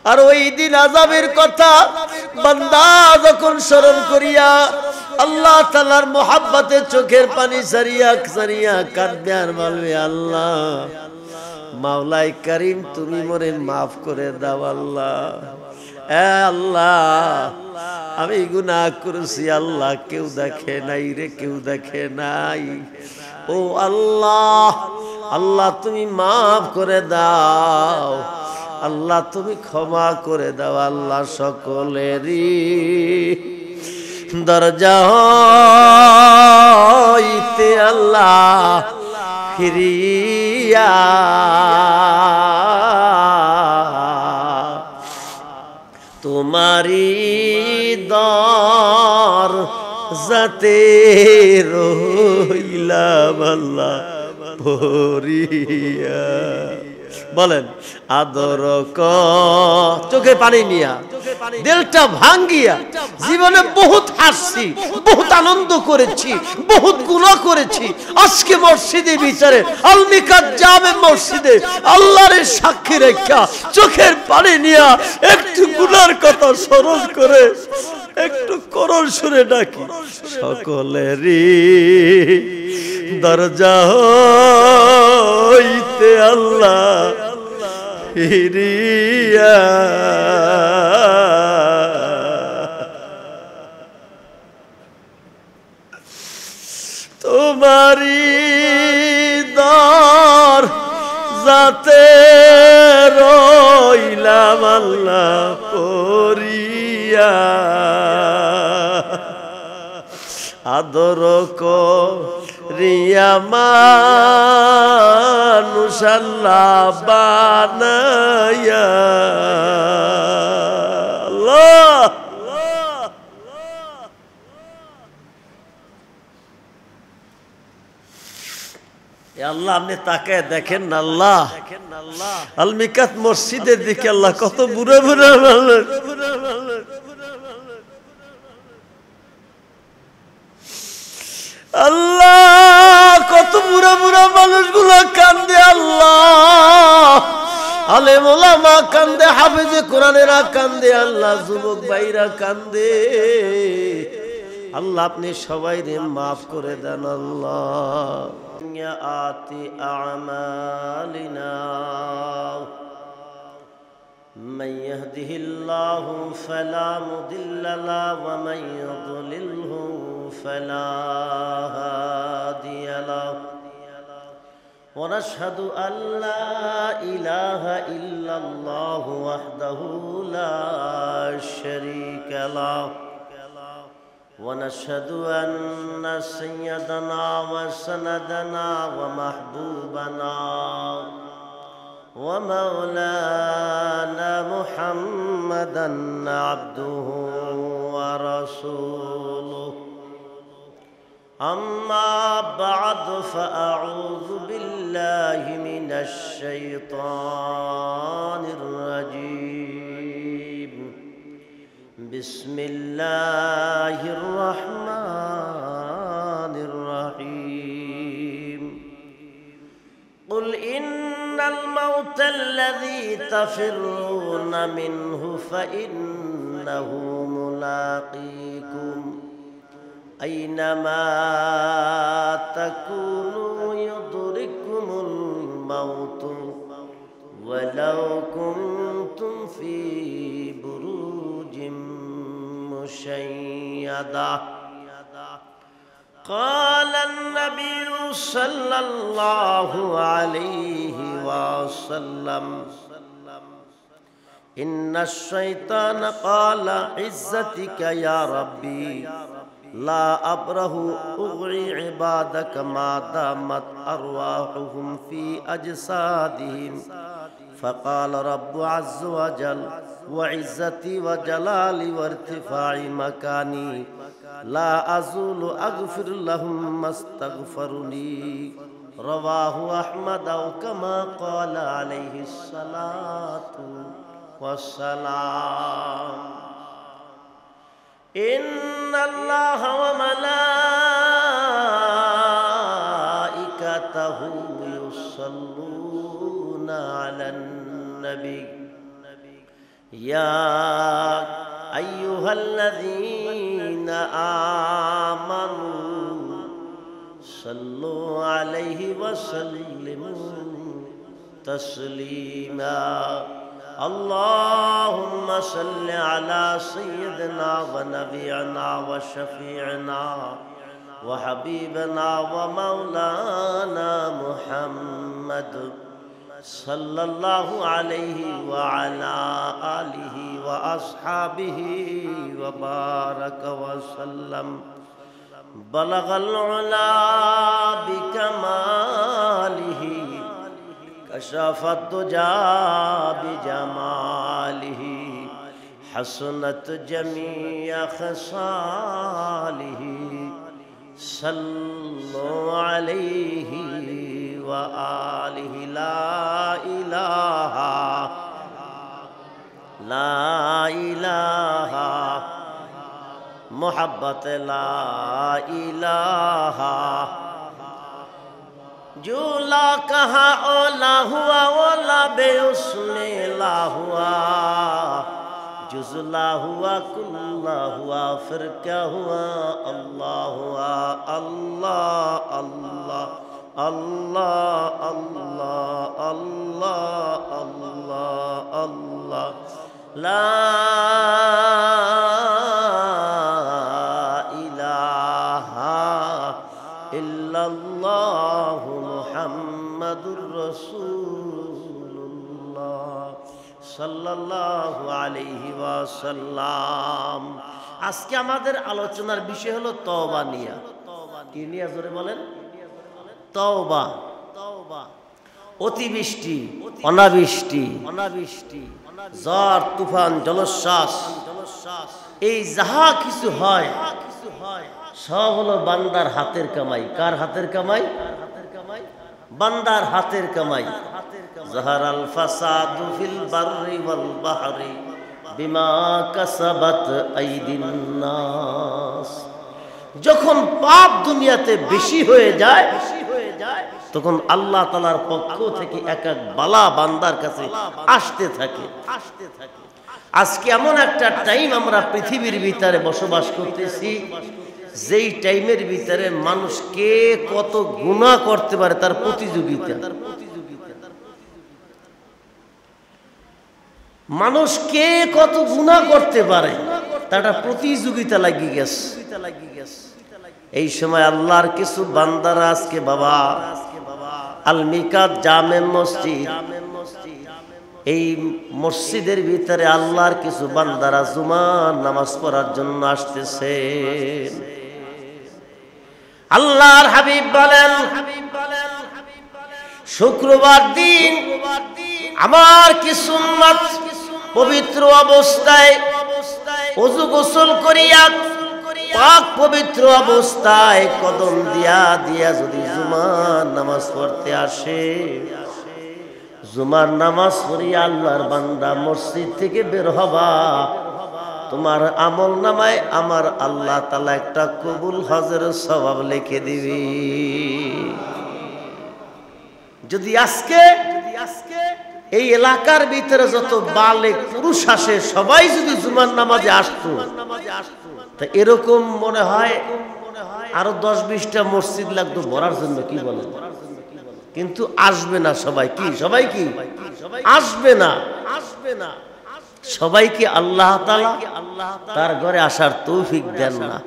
আর ওই দিন আযাবের কথা বান্দা যখন স্মরণ করিয়া আল্লাহ তাআলার মোহাব্বতে চোখের পানি সারিয়া সারিয়া কাঁদবে আর বলবে, আল্লাহ মাওলাই করিম তুমি মোরে মাফ করে দাও আল্লাহ। আল্লাহ আমি গুনাহ করেছি আল্লাহ, কেউ দেখে নাই রে, কেউ দেখে নাই। ও আল্লাহ, আল্লাহ তুমি মাফ করে দাও, আল্লাহ তুমি ক্ষমা করে দাও। আল্লাহ সকলেরই দরজা হইতে আল্লাহ ফিরিয়া তোমারি দরজাতে রইলাম আল্লাহ ভরিয়া। বলেন আদর চোখে পানি নিয়া দিলটা ভাঙ্গিয়া, জীবনে বহুত হাসছি, বহুত আনন্দ করেছি, বহুত গুনাহ করেছি। আজকে মসজিদে বিচারে আলমিকাত জামে মসজিদে আল্লাহর সাক্ষী রেখা চোখের পানি নিয়া একটু গুনার কথা স্মরণ করে একটু করল সুরে ডাকি, সকলেরই দরজা হইতে আল্লাহ ফিরিয়া তোমারি দরজাতে রইলাম আল্লাহ পরিয়া। আদর করিয়া মানুষ আল্লাহ বানায়া। আল্লাহ আল্লাহ আপনি তাকায় দেখেন না আল্লাহ, আলমিকাত মসজিদের দিকে আল্লাহ কত বুড়া বুড়া মানুষ, আল্লাহ কত বুড়া বুড়া মানুষগুলো কান্দে আল্লাহ, আলেম ওলামা কান্দে, হাফেজে কোরআনেরা কান্দে, আল্লাহ যুবক ভাইরা কান্দে। আল্লাহ আপনি সবাইরে মাফ করে দেন আল্লাহ। আতি আমালিনা من يهده الله فلا مضل له ومن يضلله فلا هادي له ونشهد أن لا إله إلا الله وحده لا شريك له ونشهد أن سيدنا وسندنا ومحبوبنا ومولانا محمدا عبده ورسوله أما بعد فأعوذ بالله من الشيطان الرجيم بسم الله الرحمن الرحيم قل إن الموت الذي تفرون منه فإنه ملاقيكم أينما تكونوا يدرككم الموت ولو كنتم في بروج مشيدة قال النبي صلى الله عليه وسلم إن الشيطان قال عزتك يا ربي لا أبره أغوي عبادك ما دامت أرواحهم في أجسادهم فقال رب عز وجل وعزتي وجلالي وارتفاع مكاني لا أزول أغفر لهم ما استغفرني رواه أحمد أو كما قال عليه الصلاة والسلام إن الله وملائكته يصلون على النبي ইয়া আইয়ুহাল্লাযীনা আমানু সাল্লু আলাইহি ওয়া সাল্লিমু তাসলিমা আল্লাহুম্মা সাল্লি আলা সাইয়্যিদিনা ওয়া নাবিয়িনা ওয়া শাফি'না ওয়া হাবিবিনা ওয়া মাওলানা মুহাম্মদ সাল্লাল্লাহু আলাইহি ওয়া আলা আলিহি ওয়া আসহাবিহি ওয়া বারাকা ওয়া সাল্লাম বালাগাল উলা বিকামালিহি কাশাফাত দুজা বিজামালিহি হাসনাত জামিয়া খাসালিহি সাল্লু আলাইহি ওয়া আলিহি লা ইলাহা मोहब्बत ला इलाहा जो ला कहा ओला हुआ ओला बे उसमें ला हुआ जुज़ला हुआ कुल्ला हुआ फिर क्या हुआ अल्लाह हुआ अल्लाह अल्लाह अल्लाह अल्लाह अल्लाह अल्लाह अल्लाह ला ইল্লাল্লাহু মুহাম্মাদুর রাসূলুল্লাহ সাল্লাল্লাহু আলাইহি ওয়াসাল্লাম। আজকে আমাদের আলোচনার বিষয় হলো তওবা নিয়া। কি নিয়া জোরে বলেন? তওবা। অতিবৃষ্টি, অনাবৃষ্টি, ঝড় তুফান, জলোচ্ছ্বাস, এই যাহা কিছু হয় সব হলো বান্দার হাতের কামাই। কার হাতের কামাই? বান্দার হাতের কামাই। যাহারাল ফাসাদু ফিল বাররি ওয়াল বাহরি বিমা কাসাবাত আইদিন নাস। যখন পাপ দুনিয়াতে বেশি হয়ে যায় তখন আল্লাহ তাআলার পক্ষ থেকে এক এক বালা বান্দার কাছে আসতে থাকে। আজকে এমন একটা টাইম আমরা পৃথিবীর ভিতরে বসবাস করতেছি যেই টাইমের ভিতরে মানুষ কে কত গুনাহ করতে পারে তার প্রতিযোগিতা। মানুষ কে কত গুনাহ করতে পারে তার প্রতিযোগিতা লাগিয়ে গেছে। এই সময় আল্লাহর কিছু বান্দারা আজকে বাবা আল মিকাত জামে মসজিদ, এই মসজিদের ভিতরে আল্লাহর কিছু বান্দারা জুমার নামাজ পড়ার জন্য আসতেছেন। আল্লাহর হাবিব বলেন, শুক্রবার দিন আমার কিছু উম্মত পবিত্র অবস্থায় ওযু গোসল করিয়া পাক পবিত্র অবস্থায় কদম দিয়া দিয়া যদি জুমার নামাজ পড়তে আসে, জুমার নামাজ পড়িয়া আল্লাহর বান্দা মসজিদ থেকে বের হবা, তোমার আমল নামায় আমার আল্লাহ তাআলা একটা কবুল হজের সওয়াব লিখে দিবি। যদি আজকে এই এলাকার ভিতরে যত বালেক পুরুষ আসে সবাই যদি জুমার নামাজে আসতো, তা এরকম মনে হয় আরো 10-20টা মসজিদ লাগতো ভরার জন্য। কি বলে? কিন্তু আসবে না সবাই। কি সবাই? কি আসবে না? সবাইকে আল্লাহ তাআলা তার ঘরে আসার তৌফিক দেন না।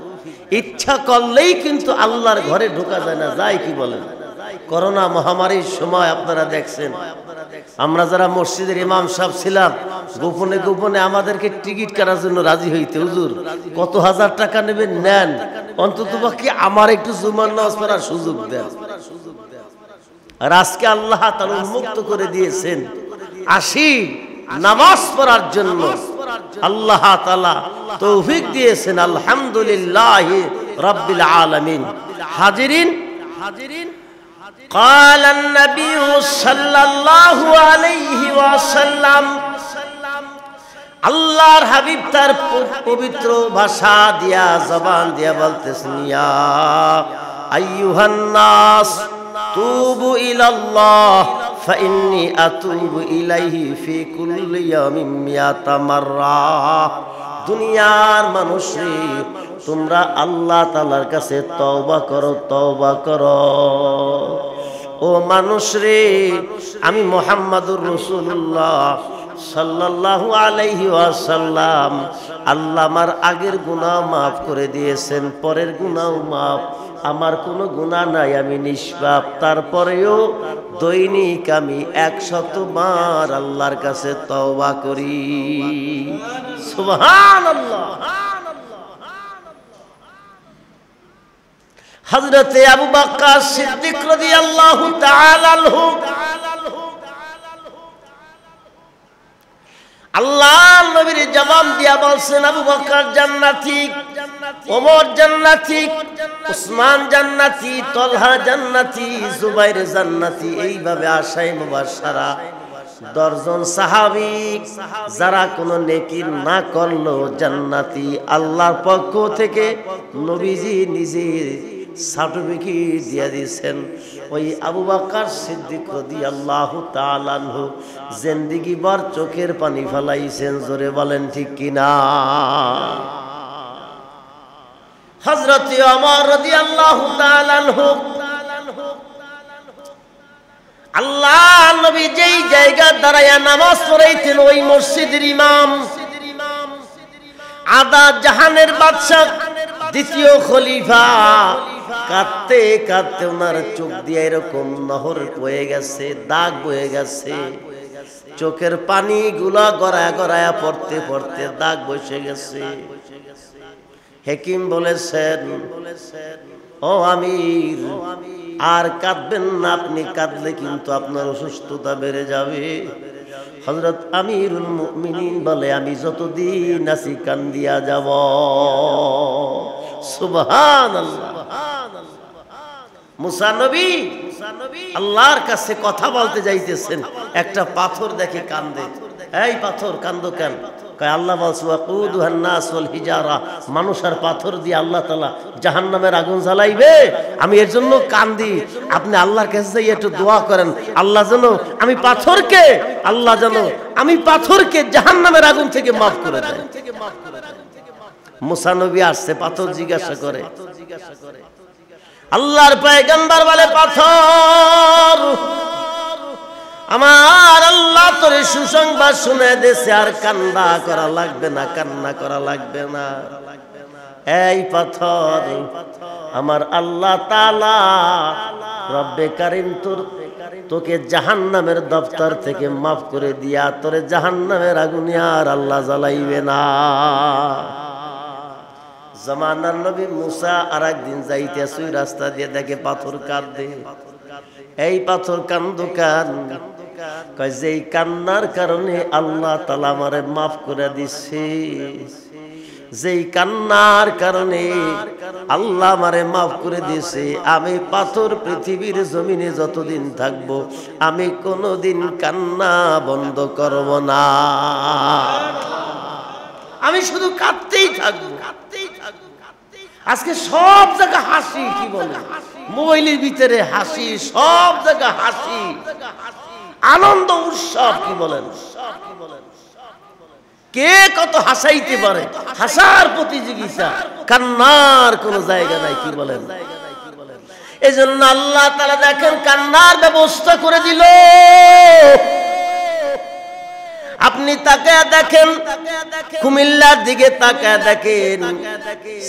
ইচ্ছা করলেই কিন্তু আল্লাহর ঘরে ঢোকা যায় না। যায় কি বলেন? করোনা মহামারীর সময় আপনারা দেখছেন, আমরা যারা মসজিদের ইমাম সাহেব ছিলাম গোপনে গোপনে আমাদেরকে টিকিট কাটার জন্য রাজি হইতে, হুজুর কত হাজার টাকা নেবেন নেন, অন্তত পক্ষে আমার একটু জুমার নামাজ পড়ার সুযোগ দেন। আর আজকে আল্লাহ তাআলা উন্মুক্ত করে দিয়েছেন আসি নামাজ পড়ার জন্য। আল্লাহ তাআলা তৌফিক দিয়েছেন, আলহামদুলিল্লাহ রাব্বিল আলামিন। হাজিরিন, قال النبي صلى الله عليه وسلم, আল্লাহর হাবিব তার পবিত্র ভাষা দিয়া জবান দিয়া বলতেছেন, ইয়া আইয়ুহান নাস তুবু ইলাল্লাহ ফাইন্নী আতুবু ইলাইহি ফি কুল্লি ইয়াউমিন মিয়াতা মাররা। দুনিয়ার মানুষরে তোমরা আল্লাহ তাআলার কাছে তওবা করো, তওবা করো। ও মানুষ রে, আমি মুহাম্মাদুর রাসূলুল্লাহ সাল্লাল্লাহু আলাইহি ওয়াসাল্লাম, আল্লাহ আমার আগের গুনাহ মাফ করে দিয়েছেন, পরের গুনাহও মাফ। আমার কোনো গুনাহ নাই, আমি নিষ্পাপ। তারপরেও দৈনিক আমি 100 বার আল্লাহর কাছে তওবা করি। সুবহানাল্লাহ। হযরতে আবু বকর সিদ্দিক রাদিয়াল্লাহু তাআলা আনহু আল্লাহর নবীর জবাব দিয়া বলছেন, আবু বকর জান্নাতি, ওমর জান্নাতি, উসমান জান্নাতি, তলহা জান্নাতি, জুবাইর জান্নাতি। এইভাবে আশায়ে মুবাশশারা 10 জন সাহাবী যারা কোনো নেকি না করলো জান্নাতি। আল্লাহর পক্ষ থেকে নবীজি নিজে সার্টিফিকেট দিয়ে দিয়েছেন। ওই আবু বকর সিদ্দিক রাদিয়াল্লাহু তাআলা আনহু জিন্দেগি ভর চোখের পানি ফেলাইছেন। জোরে বলেন ঠিক কিনা? হযরত ওমর রাদিয়াল্লাহু তাআলা আনহু, আল্লাহ নবী যেই জায়গা দাঁড়ায়া নামাজ পড়াইতেন ওই মসজিদের ইমাম, আদা জাহানের বাদশা, দ্বিতীয় খলিফা, কাঁদতে কাঁদতে ওনার চোখ দিয়ে এরকম নহর বয়ে গেছে, দাগ বয়ে গেছে। চোখের পানি গুলা গড়ায়া গড়ায়া পড়তে পড়তে দাগ বসে গেছে। হাকিম বলেছেন, ও আমির, আর কাঁদবেন না, আপনি কাঁদলে কিন্তু আপনার অসুস্থতা বেড়ে যাবে। হযরত আমিরুল মুমিনিন বলে, আমি যতদিন আছি কান্দিয়া যাব। সুবহানাল্লাহ। মুসা নবী আল্লাহর কাছে কথা বলতে যাইতেছেন, একটা পাথর দেখে কান্দে। এই পাথর কান্দো কেন? কয় আল্লাহ বলছে ওয়াকুদুহান নাস ওয়াল হিজারা, মানুষ আর পাথর দিয়ে আল্লাহ তাআলা জাহান্নামের আগুন জ্বালাইবে, আমি এর জন্য কান্দি। আপনি আল্লাহর কাছে যাই একটু দোয়া করেন, আল্লাহ যেন আমি পাথরকে জাহান্নামের আগুন থেকে মাফ করে দেয়। মুসা নবী আসছে, পাথর জিজ্ঞাসা করে, আল্লাহর পয়গম্বর বলে, পাথর, আমার আল্লাহ তোরে সুসংবাদ শুনে দেশে, আর কান্না করা লাগবে না, কান্না করা লাগবে না। এই পাথর, আমার আল্লাহ তাআলা রব্বে কারীম তোকে জাহান্নামের দফতর থেকে মাফ করে দিয়া তোরে জাহান্নামের আগুনে আর আল্লাহ জ্বালাইবে না। জামানার নবী মুসা আর একদিন যাইতেছে, রাস্তা দিয়ে দেখে পাথর কাঁদে। এই পাথর কান্দো কেন? কয় যে কান্নার কারণে আল্লাহ তাআলা আমারে মাফ করে দিছে, যেই কান্নার কারণে আল্লাহ আমারে মাফ করে দিয়েছে। আমি পাথর পৃথিবীর জমিনে যতদিন থাকবো আমি কোনোদিন কান্না বন্ধ করব না, আমি শুধু কাঁদতেই থাকবো। আজকে সব জায়গা হাসি, কি বলে, মোবাইলের ভিতরে হাসি, সব জায়গা হাসি, আনন্দ উৎসব, কি বলেন। কে কত হাসাইতে পারে, হাসার প্রতিযোগিতা, কান্নার কোন জায়গা নাই, কি বলেন। এই জন্য আল্লাহ তাআলা দেখেন কান্নার ব্যবস্থা করে দিল। আপনি তাকায় দেখেন, কুমিল্লার দিকে তাকায় দেখেন,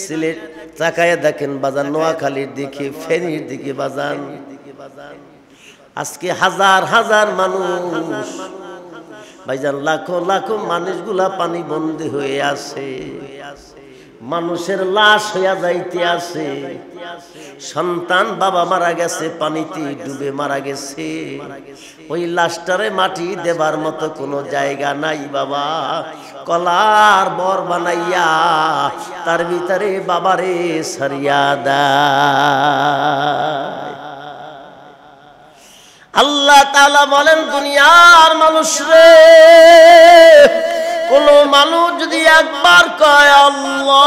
সিলেট তাকায় দেখেন, বাজার নোয়াখালীর দিকে, ফেনীর দিকে বাজার। আজকে হাজার হাজার মানুষ, ভাইজান, লাখো লাখো মানুষগুলা পানি বন্দী হয়ে আছে, মানুষের লাশ হইয়া যাইতে আছে। সন্তান বাবা মারা গেছে, পানিতে ডুবে মারা গেছে, ওই লাশটারে মাটি দেবার মতো কোনো জায়গা নাই বাবা। কলার বর বানাইয়া তার ভিতরে বাবারে সারিয়া দেয়। আল্লাহ তাআলা বলেন, দুনিয়ার মানুষ রে, কোন মানুষ যদি একবার কয় আল্লাহ,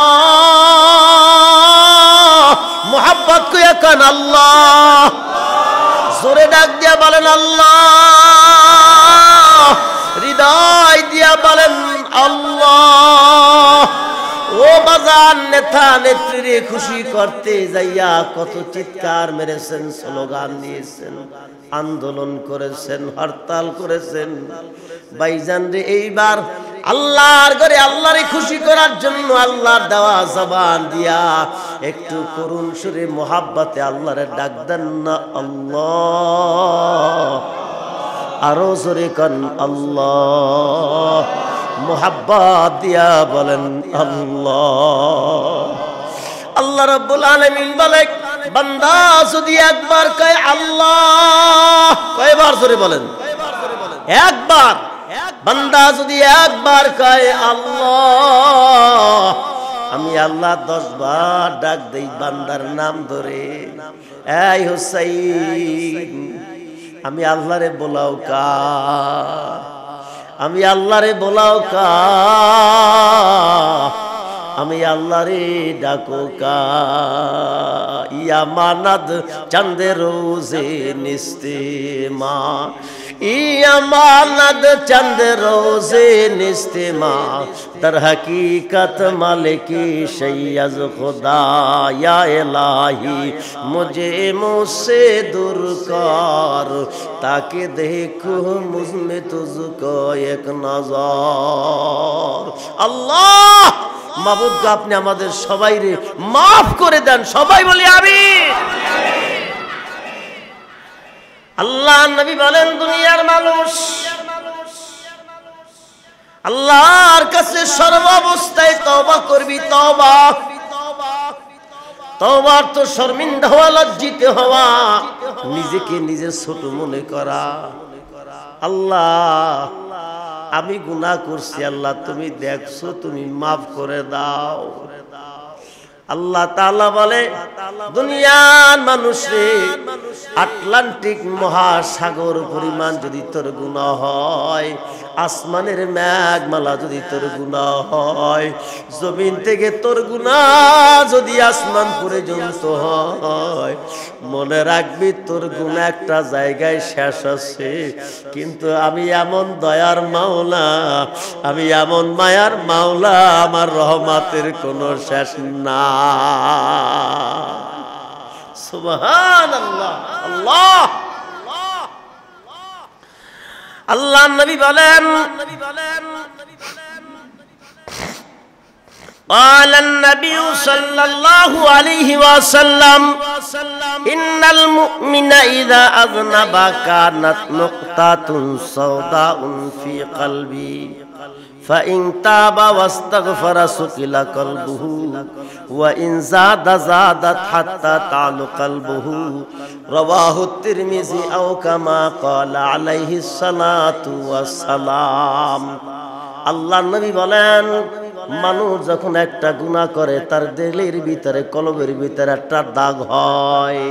মুহাব্বত কইয়া কান আল্লাহ, জোরে ডাক দিয়া বলেন আল্লাহ, হৃদয় দিয়া বলেন আল্লাহ। ও বাজান, নেতা নেত্রীরে খুশি করতে যাইয়া কত চিৎকার মেরেছেন, স্লোগান দিয়েছেন, আন্দোলন করেছেন, হরতাল করেছেন। ভাইজান রে, এইবার আল্লাহর ঘরে আল্লাহরে খুশি করার জন্য আল্লাহর দেওয়া জবান দিয়া একটু করুণ সুরে মোহাব্বতে আল্লাহরে ডাক দেন না আল্লাহ। আরো জোরে কন আল্লাহ, মোহাব্বত দিয়া বলেন আল্লাহ। আল্লাহ রাব্বুল আলামিন বলে, বান্দা যদি একবার কয় আল্লাহ, কয়বার জোরে বলেন? একবার। বান্দা যদি একবার কয় আল্লাহ, আমি আল্লাহ 10 বার ডাক দেই বান্দার নাম ধরে। এই হুসাইন, আমি আল্লাহরে বলাও কা, আমি আল্লাহরে বলাও কা, আমি আল্লাহরে ডাকো কা। ইয়া মানাদ চন্দে রোজে নিস্তে মা, ইয়া মানাদ চন্দে রোজে নিস্তে মা, در حقیقت مالکی شیز خدا یا الہی مجھے مجھ سے دور کر تاکہ دیکھوں مجھ میں تجھ کو ایک نظر। আল্লাহ মাবুদ গো, আপনি আমাদের সবাইরে মাফ করে দেন, সবাই বলি আমিন। আল্লাহ নবী বলেন, দুনিয়ার মানুষ আল্লাহর কাছে সর্বাবস্থায় তওবা করবি। তওবা, তওবার তো শর্মিন্দা হওয়া, লজ্জিত হওয়া, নিজেকে নিজে ছোট মনে করা। আল্লাহ আমি গুনাহ করছি, আল্লাহ তুমি দেখছো, তুমি মাফ করে দাও। আল্লাহ তাআলা বলে, দুনিয়ার মানুষ রে, আটলান্টিক মহাসাগর পরিমাণ যদি তোর গুনাহ হয়, আসমানের মেঘমালা যদি তোর গুনাহ হয়, জমিন থেকে তোর গুনাহ যদি আসমান পর্যন্ত হয়, মনে রাখবি তোর গুনাহ একটা জায়গায় শেষ আছে, কিন্তু আমি এমন দয়ার মাওলা, আমি এমন মায়ার মাওলা, আমার রহমতের কোনো শেষ না। সুবহানাল্লাহ। আল্লাহ আল্লাহ নবী বলেন, قال النبي صلى الله عليه وسلم إن المؤمن إذا أذنب كانت نقطة سوداء في قلبي فإن تاب واستغفر سقل قلبه وإن زاد زادت حتى تعلو قلبه رواه الترمذي أو كما قال عليه الصلاة والسلام। আল্লাহ নবী বলেন, মানুষ যখন একটা গুনাহ করে, তার দিলের ভিতরে, কলবের ভিতরে একটা দাগ হয়।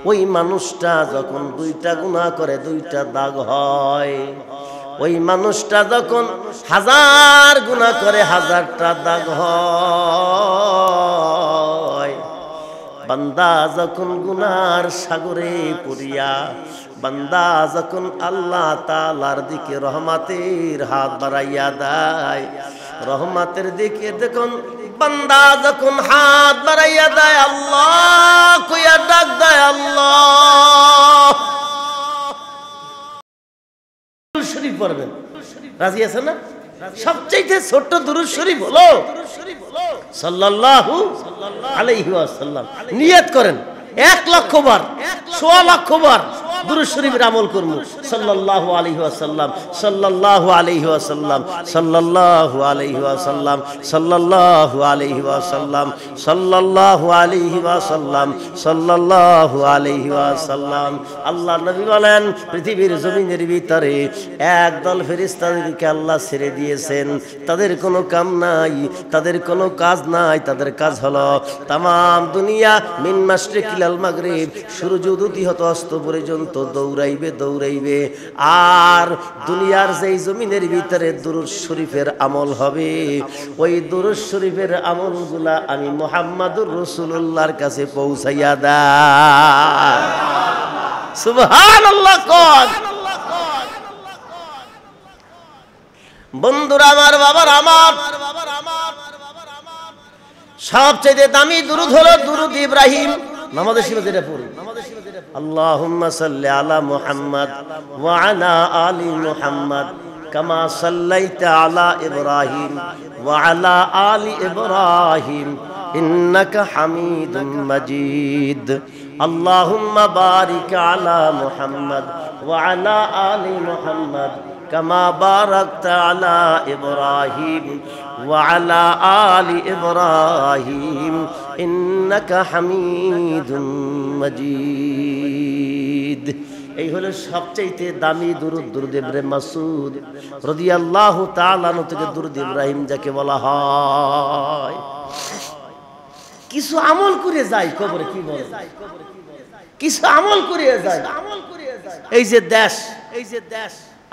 ওই মানুষটা যখন 2টা গুনাহ করে, 2টা দাগ হয়। ওই মানুষটা যখন 1000 গুনাহ করে, 1000টা দাগ হয়। বান্দা যখন গুনার সাগরে পড়িয়া, বান্দা যখন আল্লাহ তাআলার দিকে রহমতের হাত বাড়াইয়া দেয়, রহমতের দিকে দেখুন, বান্দা যখন হাত বাড়াইয়া দেয়, আল্লাহ কইয়া ডাক দেয়, আল্লাহ। শরীফ পড়বেন, রাজি আছে না? সবচেয়ে ছোট দুরূদ শরীফ হলো সাল্লাল্লাহু আলাইহি ওয়াসাল্লাম। নিয়ত করেন 1 লক্ষ বার, 100 লক্ষ বার দুরূদ শরীফের আমল করব। সাল্লাল্লাহু আলাইহি ওয়াসাল্লাম, সাল্লাল্লাহু আলাইহি ওয়াসাল্লাম, সাল্লাল্লাহু আলাইহি ওয়াসাল্লাম, সাল্লাল্লাহু আলাইহি ওয়াসাল্লাম, সাল্লাল্লাহু আলাইহি ওয়াসাল্লাম, সাল্লাল্লাহু আলাইহি ওয়াসাল্লাম। আল্লাহ নবী বলেন, পৃথিবীর জমিনের ভিতরে একদল ফেরেশতাদেরকে আল্লাহ ছেড়ে দিয়েছেন। তাদের কোনো কাম নাই, তাদের কোনো কাজ নাই। তাদের কাজ হলো তামাম দুনিয়া মিন মাশরিক ইলাল মাগরিব, সূর্য উদয় হতে অস্ত পর্যন্ত দৌড়াইবে দৌড়াইবে। আর দুনিয়ার যেই জমিনের ভিতরে দুরূদ শরীফের আমল হবে, ওই দুরূদ শরীফের আমলগুলা আমি মুহাম্মাদুর রাসূলুল্লাহর কাছে পৌঁছাইয়া দেই। সুবহানাল্লাহ কোন। বন্ধুরা আমার, বাবার আমার, সবচেয়ে দামি দুরূদ হলো দুরূদ ইব্রাহিম। নামাজের সময় যেটা পড়ি, আল্লাহুম্মা সাল্লি আলা মুহাম্মাদ ওয়া আলা আলি মুহাম্মাদ কামা সাল্লাইতা আলা ইব্রাহিম ওয়া আলা আলি ইব্রাহিম ইন্নাকা হামিদুম মাজিদ। আল্লাহুম্মা বারিক আলা মুহাম্মাদ ওয়া আলা আলি মুহাম্মাদ কামা বারাকতা আলা ইব্রাহিম ওয়া আলা আলি ইব্রাহিম ইন্নাকা হামিদুম মাজিদ। এই হলো সবচেয়ে দামি দুরূদ, দুরূদ ইব্রাহিম মাসউদ রাদিয়াল্লাহু তাআলা আনহু থেকে দুরূদ ইব্রাহিম যাকে বলা হয়। কিছু আমল করে যায় কবরে, কি বলে, কিছু আমল করে যায়। এই যে দেশ,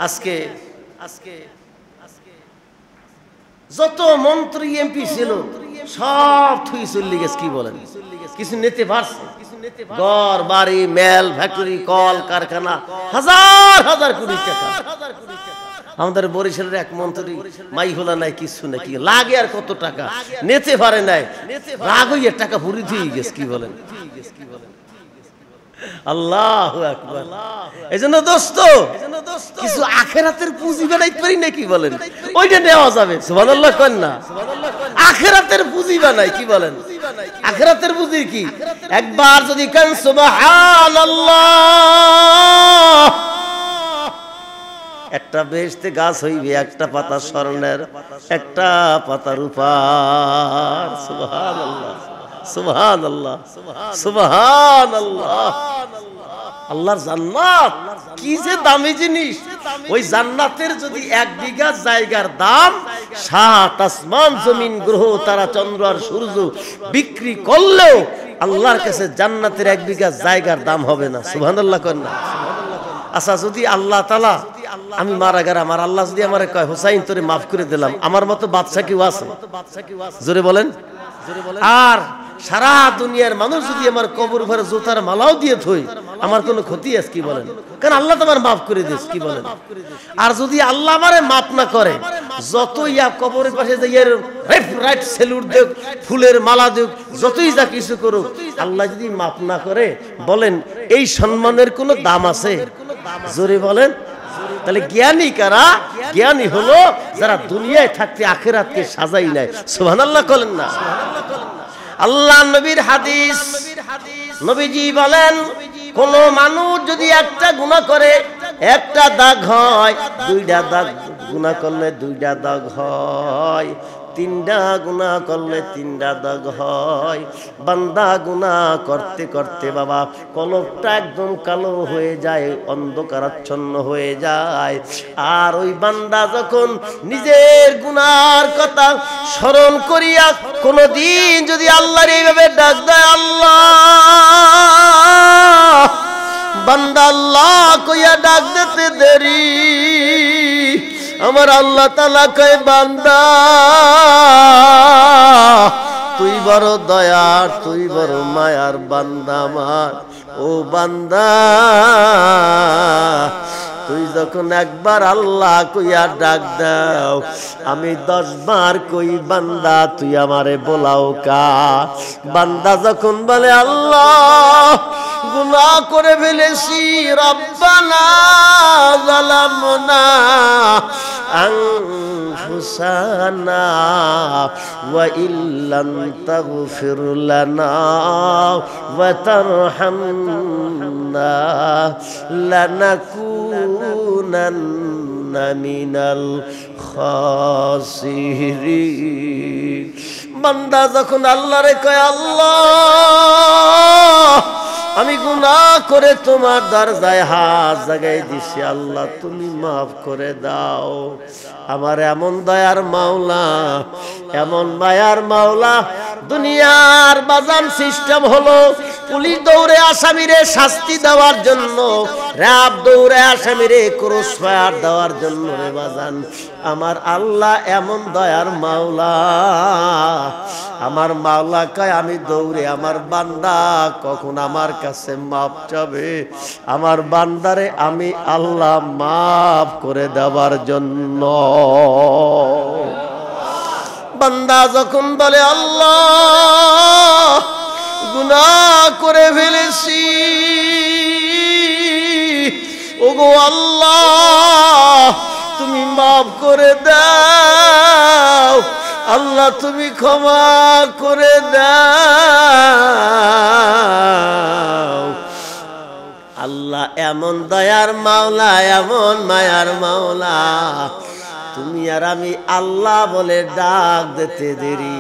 আজকে যত মন্ত্রী এমপি ছিল সব থুই চলে গেছে, কি বলেন, কিছু নিতে পারছে? ঘর বাড়ি, মেল, ফ্যাক্টরি, কল কারখানা, হাজার হাজার কোটি টাকা। আমাদের বরিশালের এক মন্ত্রী মাই হলা নাই, কিছু নাই, কি লাগে আর কত টাকা নিতে পারে নাই, রাগ হইয়া টাকা ভরি দিয়ে গেছে, কি বলেন। আল্লাহু আকবার। এইজন্য দোস্ত কিছু আখিরাতের পুঁজি বানাইতে পারি না, কি বলেন, ওইটা নেওয়া যাবে। সুবহানাল্লাহ কোন না, আখিরাতের পুঁজি বানাই, কি বলেন, আখিরাতের পুঁজি কি? একবার যদি কেন সুবহানাল্লাহ, একটা বেহেশতে গাছ হইবে, একটা পাতা স্বর্ণের, একটা পাতা রূপার। সুবহানাল্লাহ সুবহানাল্লাহ সুবহানাল্লাহ। আল্লাহর জান্নাত কি যে দামি জিনিস। ওই জান্নাতের যদি 1 বিঘা জায়গার দাম 7 আসমান জমিন গ্রহ তারা চন্দ্র আর সূর্য বিক্রি করলেও আল্লাহর কাছে জান্নাতের 1 বিঘা জায়গার দাম হবে না। সুবহানাল্লাহ কোন না। আচ্ছা, যদি আল্লাহ তাআলা, আমি মারা গেলাম, আমার আল্লাহ যদি আমারে কয় হুসাইন তোরে মাফ করে দিলাম, আমার মতো বাদশা কেউ আছে? জোরে বলেন। আর সারা দুনিয়ার মানুষ যদি আমার কবর ঘরে জুতার মালাও দিয়ে থই, আমার কোনো ক্ষতি আছে? কি বলেন, কারণ আল্লাহ তো আমার মাফ করে দিস, কি বলেন। আর যদি আল্লাহ আমারে মাফ না করে, যতই কবরের পাশে যাইয়ে রাইট সেলুট দেখ, ফুলের মালা দেখ, যতই যা কিছু করুক, আল্লাহ যদি মাফ না করে, বলেন এই সম্মানের কোনো দাম আছে? জোরে বলেন। তাহলে জ্ঞানী কারা? জ্ঞানী হলো যারা দুনিয়ায় থাকতে আখিরাতকে সাজাই নেয়। সুবহানাল্লাহ বলেন না। আল্লাহ নবীর হাদিস, নবীজি বলেন, কোন মানুষ যদি একটা গুনাহ করে 1টা দাগ হয়, 2টা দাগ গুনাহ করলে 2টা দাগ হয়, 3টা গুনাহ করলে 3টা দাগ হয়। বান্দা গুনাহ করতে করতে বাবা কলবটা একদম কালো হয়ে যায়, অন্ধকারাচ্ছন্ন হয়ে যায়। আর ওই বান্দা যখন নিজের গুনার কথা স্মরণ করিয়া কোনদিন যদি আল্লাহর এইভাবে ডাক দেয়, আল্লাহ, বান্দা আল্লাহ কইয়া ডাক দিতে দেরি, আমার আল্লাহ তাআলা কয়, বান্দা তুই বড় দয়ার, তুই বড় মায়ার বান্দা আমার। ও বান্দা, তুই যখন একবার আল্লাহ কইয়া ডাক দাও, আমি 10 বার কই, বান্দা তুই আমারে বলাও কা। বান্দা যখন বলে আল্লাহ গুনাহ করে ফেলেছি, রব্বানা যালামনা আনফুসানা ওয়া ইল্লাম তাগফির লানা ওয়া তারহামনা লানাকুনান্না মিনাল খাসিরিন। বান্দা যখন আল্লাহরে কয়, আল্লাহ আমি গুনাহ করে তোমার দরজায় হাত জাগাই দিছি, আল্লাহ তুমি মাফ করে দাও। আমার এমন দয়ার মাওলা, এমন মায়ার মাওলা। দুনিয়ার বাজান সিস্টেম হলো পুলিশ দৌড়ে আসামিরে শাস্তি দেওয়ার জন্য, র‍্যাব দৌড়ে আসামিরে ক্রস ফায়ার দেওয়ার জন্য রে বাজান। আমার আল্লাহ এমন দয়ার মাওলা, আমার মাওলা কয় আমি দৌড়ে আমার বান্দা কখন আমার কাছে মাপ চাবে, আমার বান্দারে আমি আল্লাহ মাফ করে দেওয়ার জন্য। বান্দা যখন বলে আল্লাহ গুনাহ করে ফেলেছি, ওগো আল্লাহ তুমি মাফ করে দাও, আল্লাহ তুমি ক্ষমা করে দাও। আল্লাহ এমন দয়ার মাওলা, এমন মায়ার মাওলা, তুমি আর আমি আল্লাহ বলে ডাক দিতে দেরি।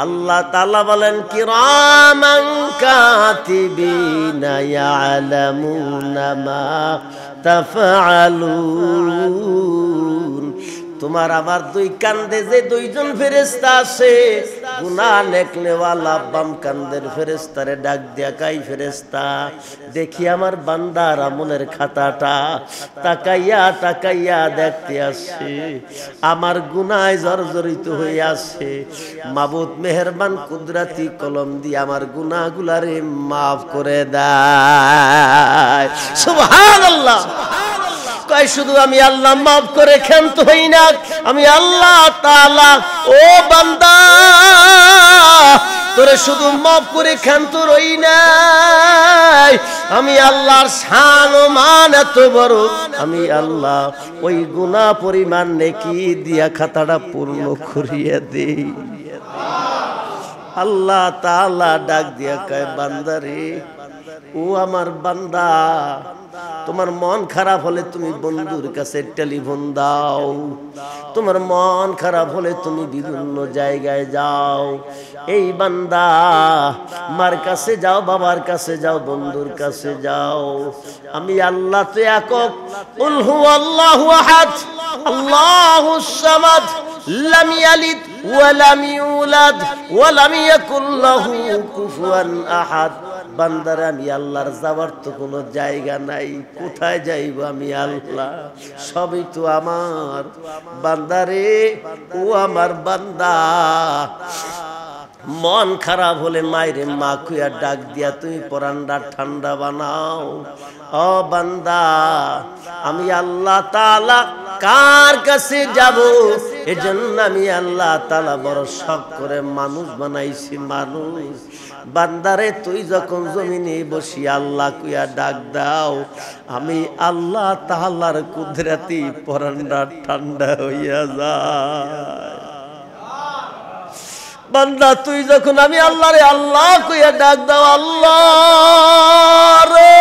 আল্লাহ তাআলা বলেন কিরামান কাতিবিনা ইয়ালামুনা মা তাফআলুন। তোমার আমার দুই কান্দে যে দুইজন ফেরেশতা আছে, গুনাহ নেকলেওয়ালা বাম কান্দের ফেরেশতারে ডাক দিয়া কাই ফেরেশতা দেখি আমার বান্দার আমলের খাতাটা, তাকাইয়া তাকাইয়া দেখতে আসছে আমার গুনায় জর্জরিত হয়ে আছে। মাবুদ মেহেরবান কুদরতি কলম দিয়ে আমার গুনাহগুলারে মাফ করে দেয়। সুবহানাল্লাহ। কয় শুধু আমি আল্লাহ মাফ করে ক্ষান্ত হই না, আমি আল্লাহ তাআলা ও বান্দা তোরে শুধু মাফ করে ক্ষান্ত রই নাই, আমি আল্লাহর শান ও মান এত বড়, আমি আল্লাহ ওই গুনাহ পরিমাণ নেকি দিয়া খাতাটা পূর্ণ করিয়ে দেই। আল্লাহ তাআলা ডাক দিয়া কয় বান্দারে, ও আমার বান্দা তোমার মন খারাপ হলে তুমি বন্ধুর কাছে টেলিফোন দাও, তোমার মন খারাপ হলে তুমি বিভিন্ন জায়গায় যাও। এই বান্দা মার কাছে যাও, বাবার কাছে যাও, বন্ধুর কাছে যাও, আমি আল্লাহ তো একক। কুল হুয়াল্লাহু আহাদ আল্লাহুস সামাদ লাম ইয়ালিদ ওয়া লাম ইউলাদ ওয়া লাম ইয়াকুল লাহু কুফুয়ান আহাদ। বান্দারে আমি আল্লাহর যাওয়ার তো কোনো জায়গা নাই, কোথায় যাইব আমি আল্লাহ, সবই তো আমার। বান্দারে ও আমার বান্দা, মন খারাপ হলে মাইরে মা কুয়া ডাক দিয়া তুমি পরান্ডা ঠান্ডা বানাও। ও বান্দা আমি আল্লাহ তাআলা কার কাছে যাব, এজন্য আমি আল্লাহ তাআলা বড় শখ করে মানুষ বানাইছি। মানুষ বান্দারে তুই যখন জমিনে বসি আল্লাহ কুয়া ডাক দাও, আমি আল্লাহ তাআলার কুদরতি পরান্ডা ঠান্ডা হইয়া যায়। বান্দা তুই যখন আমি আল্লাহ রে আল্লাহ কইয়া ডাক দাও, আল্লাহ রে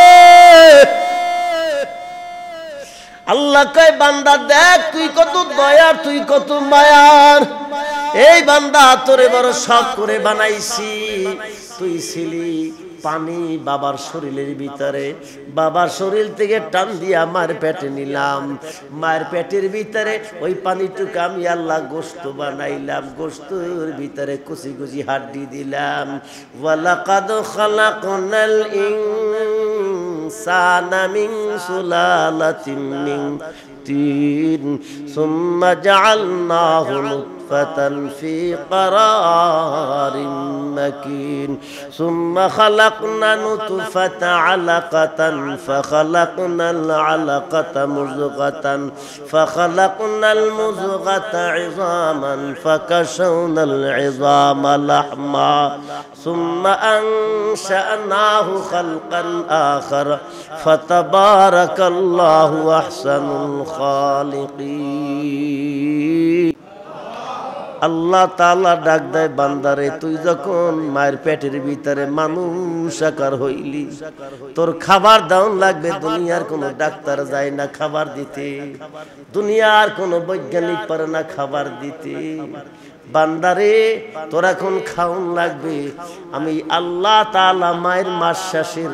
আল্লাহ কয় বান্দা দেখ তুই কত দয়ার, তুই কত মায়ার। এই বান্দা তোরে বড় শখ করে বানাইছি। তুই ছিলি পানি বাবার শরীরের ভিতরে, বাবার শরীর থেকে টান দিয়া মার পেটে নিলাম, মায়ের পেটের ভিতরে ওই পানিটুকু আমি আল্লাহ গোশত বানাইলাম, গোশতের ভিতরে কুচি কুচি হাড্ডি দিলাম। ওয়ালাকাদ খালাকনাল ইনসানা মিন সুলালাতিন মিন তিন সুম্মা জাআলনাহু নুতফাতান ফি ক্বারারিন মাকিন সুম্মা খালাকনা নুতফাতা আলাকাতান ফাখালাকনাল আলাকাতা মুযগাতান ফাখালাকনাল মুযগাতা ইযামান ফাকাশাওনাল ইযামা লাহমা সুম্মা আনশা'নাহু খালকান আখার ফাতাবারাকাল্লাহু আহসানুল খালিকিন। আল্লাহ তাআলা ডাক দেয় বান্দারে তুই যখন মায়ের পেটের ভিতরে মানুষ আকার হইলি, তোর খাবার দাউন লাগবে। দুনিয়ার কোন ডাক্তার যায় না খাবার দিতে, দুনিয়ার কোন বৈজ্ঞানিক পারে না খাবার দিতে। বান্দারে তোর এখন খাওন লাগবে। আমি আল্লাহ তাআলা মায়ের মাস শেষের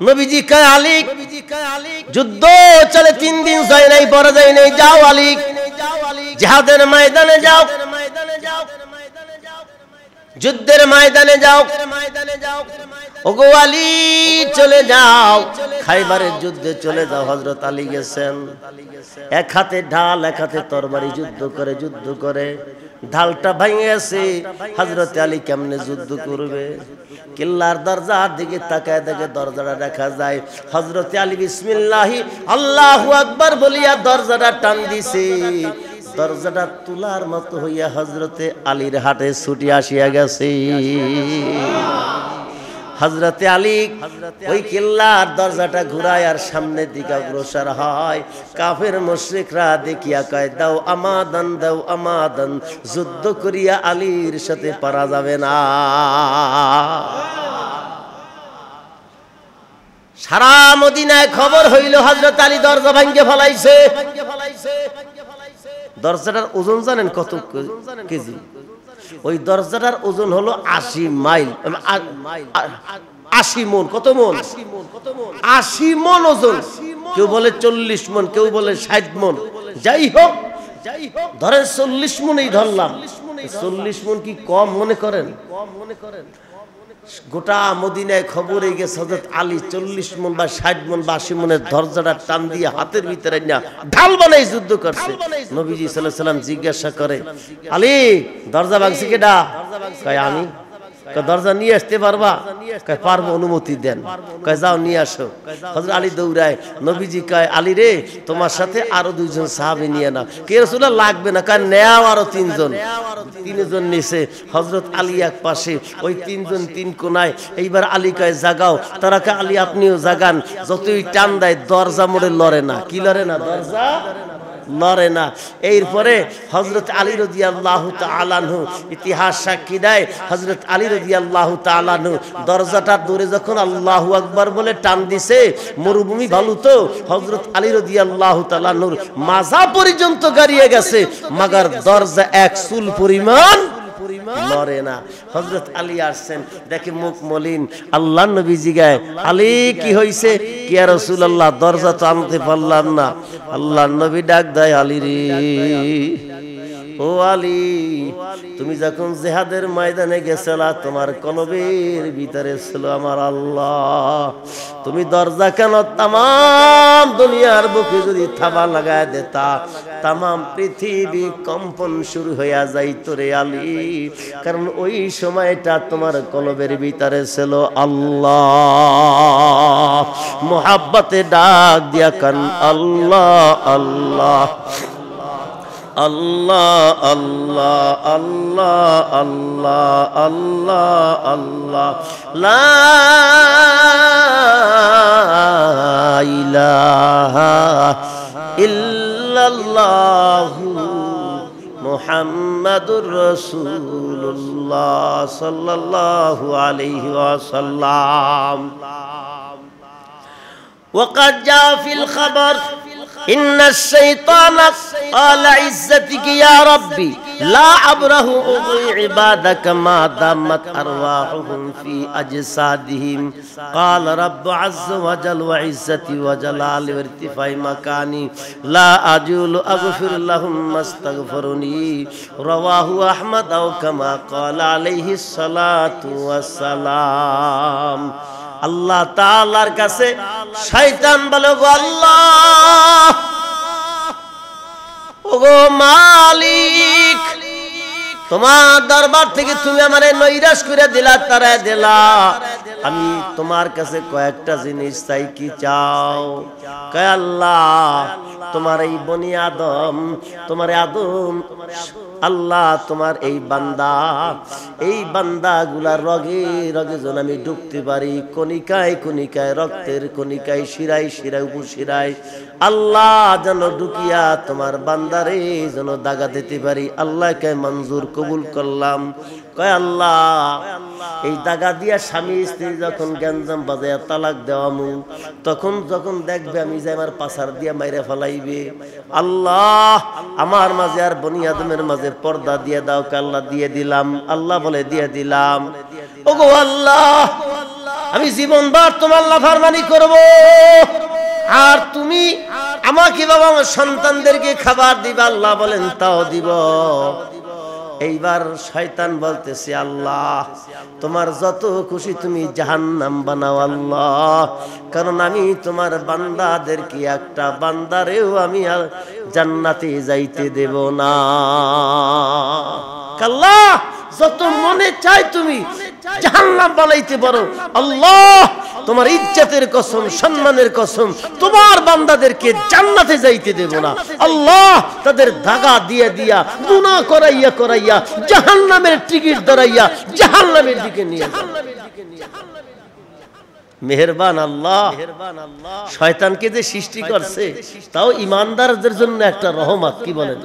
নবীজি কয় আলী যুদ্ধ চলে 3 দিন যায় নাই, পরে যায় নাই, যাও আলী জিহাদের ময়দানে যাও, যুদ্ধের ময়দানে যাও। ওগো আলী চলে যাও, খাইবারের যুদ্ধে চলে যাও। হযরত আলী গেছেন, এক হাতে ঢাল এক হাতে তরবারি, যুদ্ধ করে ঢালটা ভেঙে গেছে। হযরত আলী কেমনে যুদ্ধ করবে? কিল্লার দরজার দিকে তাকায় দেখে দরজাটা দেখা যায়। হযরত আলী বিসমিল্লাহি আল্লাহু আকবার বলিয়া দরজাটা টান দিছে। দরজাটা তুলার মতো হইয়া হযরতে আলীর হাতে ছুটি আসিয়া গেছে। হযরতে আলী ওই কিল্লার দরজাটা ঘুরায় আর সামনের দিকে অগ্রসর হয়। কাফের মুশরিকরা দেখিয়া কয় দাও আমাদান, দাও আমাদান, যুদ্ধ করিয়া আলীর সাথে পারা যাবে না। সারা মদিনায় খবর হইল হযরত আলী দরজা ভাঙিয়ে ফেলাইছে। দরজাটার ওজন জানেন কত কেজি? ওই দরজাটার ওজন হলো 80 মাইল, 80 মন। কত মন? 80 মন ওজন। কেউ বলে 40 মন, কেউ বলে 60 মন। যাই হোক, ধরেন 40 মনই ধরলাম। 40 মন কি কম মনে করেন? গোটা মদিনায় খবর হয়ে গেছে হযরত আলী 40 মন বা 60 মন বা 80 মনের দরজাটা টান দিয়ে হাতের ভিতরে নিয়ে ঢাল বানাই যুদ্ধ করছে। নবীজি সাল্লাল্লাহু আলাইহি ওয়াসাল্লাম জিজ্ঞাসা করে, আলী দরজা ভাঙছে কেডা? কয় আমি। কয় দরজা নিয়ে আসতে পারবা? কয় পারবো, অনুমতি দেন। কয় যাও নিয়ে আসো। হযরত আলী দৌড়ায়। নবীজি কয় আলী রে, তোমার সাথে আরো 2 জন সাহাবী নিয়ে নাও। কে রাসূলুল্লাহ লাগবে না, কয় নেও আরো 3 জন। 3 জন নিছে। হযরত আলী এক পাশে, ওই 3 জন 3 কোনায়। এইবার আলী কয় জাগাও। তারা কয় আলী আপনিও জাগান। যতই টান দেয় দরজা মোড়ে লড়ে না। কি লড়ে না? দরজা লড়ে না। এরপরে হযরত আলী রাদিয়াল্লাহু তাআলা আনহু, ইতিহাস সাক্ষী দেয় হযরত আলী রাদিয়াল্লাহু তাআলা আনহু দরজাটা ধরে যখন আল্লাহু আকবার বলে টান দিছে, মরুভূমি ভালো তো, হযরত আলী রাদিয়াল্লাহু তাআলা আনহুর মাজা পর্যন্ত গাড়িয়ে গেছে, মাগার দরজা এক চুল পরিমাণ লড়ে না। হযরত আলী আসছেন, দেখে মুখ মলিন। আল্লাহর নবী জিগায় আলী কি হইছে? কি ইয়া রাসূলুল্লাহ দরজা তো আনতে পারলাম না। আল্লাহর নবী ডাক দেয় আলী রে, ও আলী তুমি যখন জিহাদের ময়দানে গেছিলা তোমার কলবের ভিতরে ছিল আমার আল্লাহ। তুমি দরজা কেন তামাম দুনিয়ার বুকে যদি থাবা লাগায় দেতা, তামাম পৃথিবী কম্পন শুরু হইয়া যাইত রে আলী। কারণ ওই সময়টা তোমার কলবের ভিতরে ছিল আল্লাহ। মোহাব্বতে ডাক দিয়া কান আল্লাহ আল্লাহ আল্লাহ আল্লাহ আল্লাহ আল্লাহ আল্লাহ আল্লাহ, লা ইলাহা ইল্লাল্লাহু মুহাম্মাদুর রাসূলুল্লাহ সাল্লাল্লাহু আলাইহি ওয়াসাল্লাম। وقد جاء في الخبر إن الشيطان قال عزتك يا ربي لا أبره أغوي عبادك ما دامت أرواحهم في أجسادهم. قال رب عز وجل وعزتي وجلالي وارتفاع مكاني لا أجول أغفر لهم ما استغفرني. رواه أحمد أو كما قال عليه الصلاة والسلام. আল্লাহ তাআলার কাছে শয়তান বলে, গো আল্লাহ, ওগো মালিক, তোমার দরবার থেকে তুমি আমারে নৈরাশ করে দিলা, তারায় দিলা। আমি তোমার কাছে কয়েকটা জিনিস চাই। কি চাও? কয় আল্লাহ তোমার এই বনি আদম, তোমার আদম আল্লাহ তোমার এই বান্দা গুলার রগে রগে যেন আমি ঢুকতে পারি, কণিকায় কণিকায়, রক্তের কণিকায়, শিরায় শিরায়, উপশিরায় আল্লাহ যেন ঢুকিয়া তোমার বান্দারে যেন দাগা দিতে পারি। আল্লাহকে মঞ্জুর কবুল করলাম। কয় আল্লাহ এই দাগা দিয়া স্বামী স্ত্রী যখন গ্যাঞ্জাম বাজায় তালাক দেওয়ামু, তখন যখন দেখবে আমি যে আমার পাছার দিয়া মাইরে ফেলাইবে, আল্লাহ আমার মাঝে আর বনি আদমের মাঝে পর্দা দিয়ে দাও। আল্লাহ দিয়ে দিলাম। আল্লাহ বলে দিয়ে দিলাম। ওগো আল্লাহ আমি জীবনভর তোমার নাফরমানি করব, আর তুমি আমাকে বাবা আমার সন্তানদেরকে খাবার দিবা। আল্লাহ বলেন তাও দিব। এইবার শয়তান বলতেছে, আল্লাহ তোমার যত খুশি তুমি জাহান্নাম বানাও আল্লাহ, কারণ আমি তোমার বান্দাদেরকে একটা বান্দারেও আমি আর জান্নাতে যাইতে দেব না। আল্লাহ যত মনে চাই তুমি জাহান্নাম বানাইতে পারো, আল্লাহ তোমার ইজ্জতের কসম, সম্মানের কসম, তোমার বান্দাদেরকে জান্নাতে যাইতে দেব না। আল্লাহ তাদের দাগা দিয়ে দিয়া, গুনাহ করাইয়া করাইয়া জাহান্নামের টিকিট ধরাইয়া জাহান্নামের দিকে নিয়ে যাও। মেহেরবান আল্লাহ, শয়তানকে যে সৃষ্টি করছে তাও ইমানদারদের জন্য একটা রহমত, কি বলেন?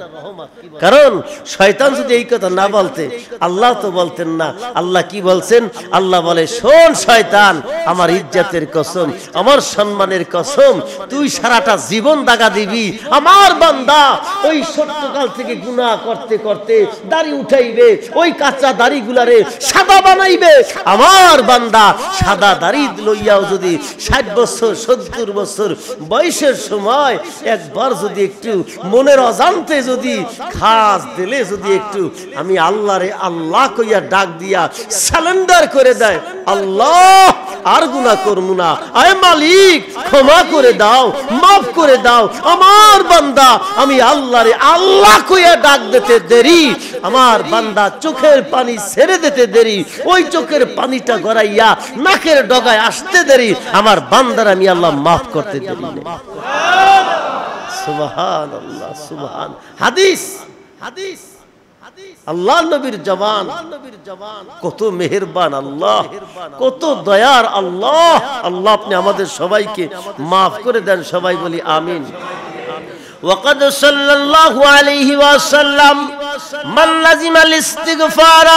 কারণ শয়তান যদি এই কথা না বলতে আল্লাহ তো বলতেন না। আল্লাহ কি বলছেন? আল্লাহ বলে, শোন শয়তান, আমার ইজ্জতের কসম, আমার সম্মানের কসম, তুই সারাটা জীবন দাগা দিবি আমার বান্দা। ওই ছোট্টকাল থেকে গুনাহ করতে করতে দাড়ি উঠাইবে, ওই কাঁচা দাড়িগুলারে সাদা বানাইবে। আমার বান্দা সাদা দাড়ি লইয়াও যদি 60 বছর 70 বছর বয়সের সময় একবার যদি একটু মনের অজান্তে যদি খাস দিলে যদি একটু আমি আল্লাহরে আল্লাহ কইয়া ডাক দিয়া সারেন্ডার করে দেয়, আল্লাহ আর গুনাহ করব না, আয় মালিক ক্ষমা করে দাও, মাফ করে দাও আমার বান্দা, আমি আল্লাহরে আল্লাহ কইয়া ডাক দিতে দেরি, আমার বান্দা চোখের পানি ছেড়ে দিতে দেরি, ওই চোখের পানিটা গড়াইয়া নাকের ডগায় আসতে দেরি, আমার বান্দার আমি আল্লাহ মাফ করতে দেরি না। সুবহানাল্লাহ, সুবহান। হাদিস আল্লাহ নবীর জবান, কত মেহেরবান আল্লাহ, কত দয়ার আল্লাহ। আল্লাহ আপনি আমাদের সবাইকে মাফ করে দেন, সবাই বলি আমিন। ওয়াকাদ সাল্লাল্লাহু আলাইহি ওয়াসাল্লাম মান লাজিমাল ইস্তিগফার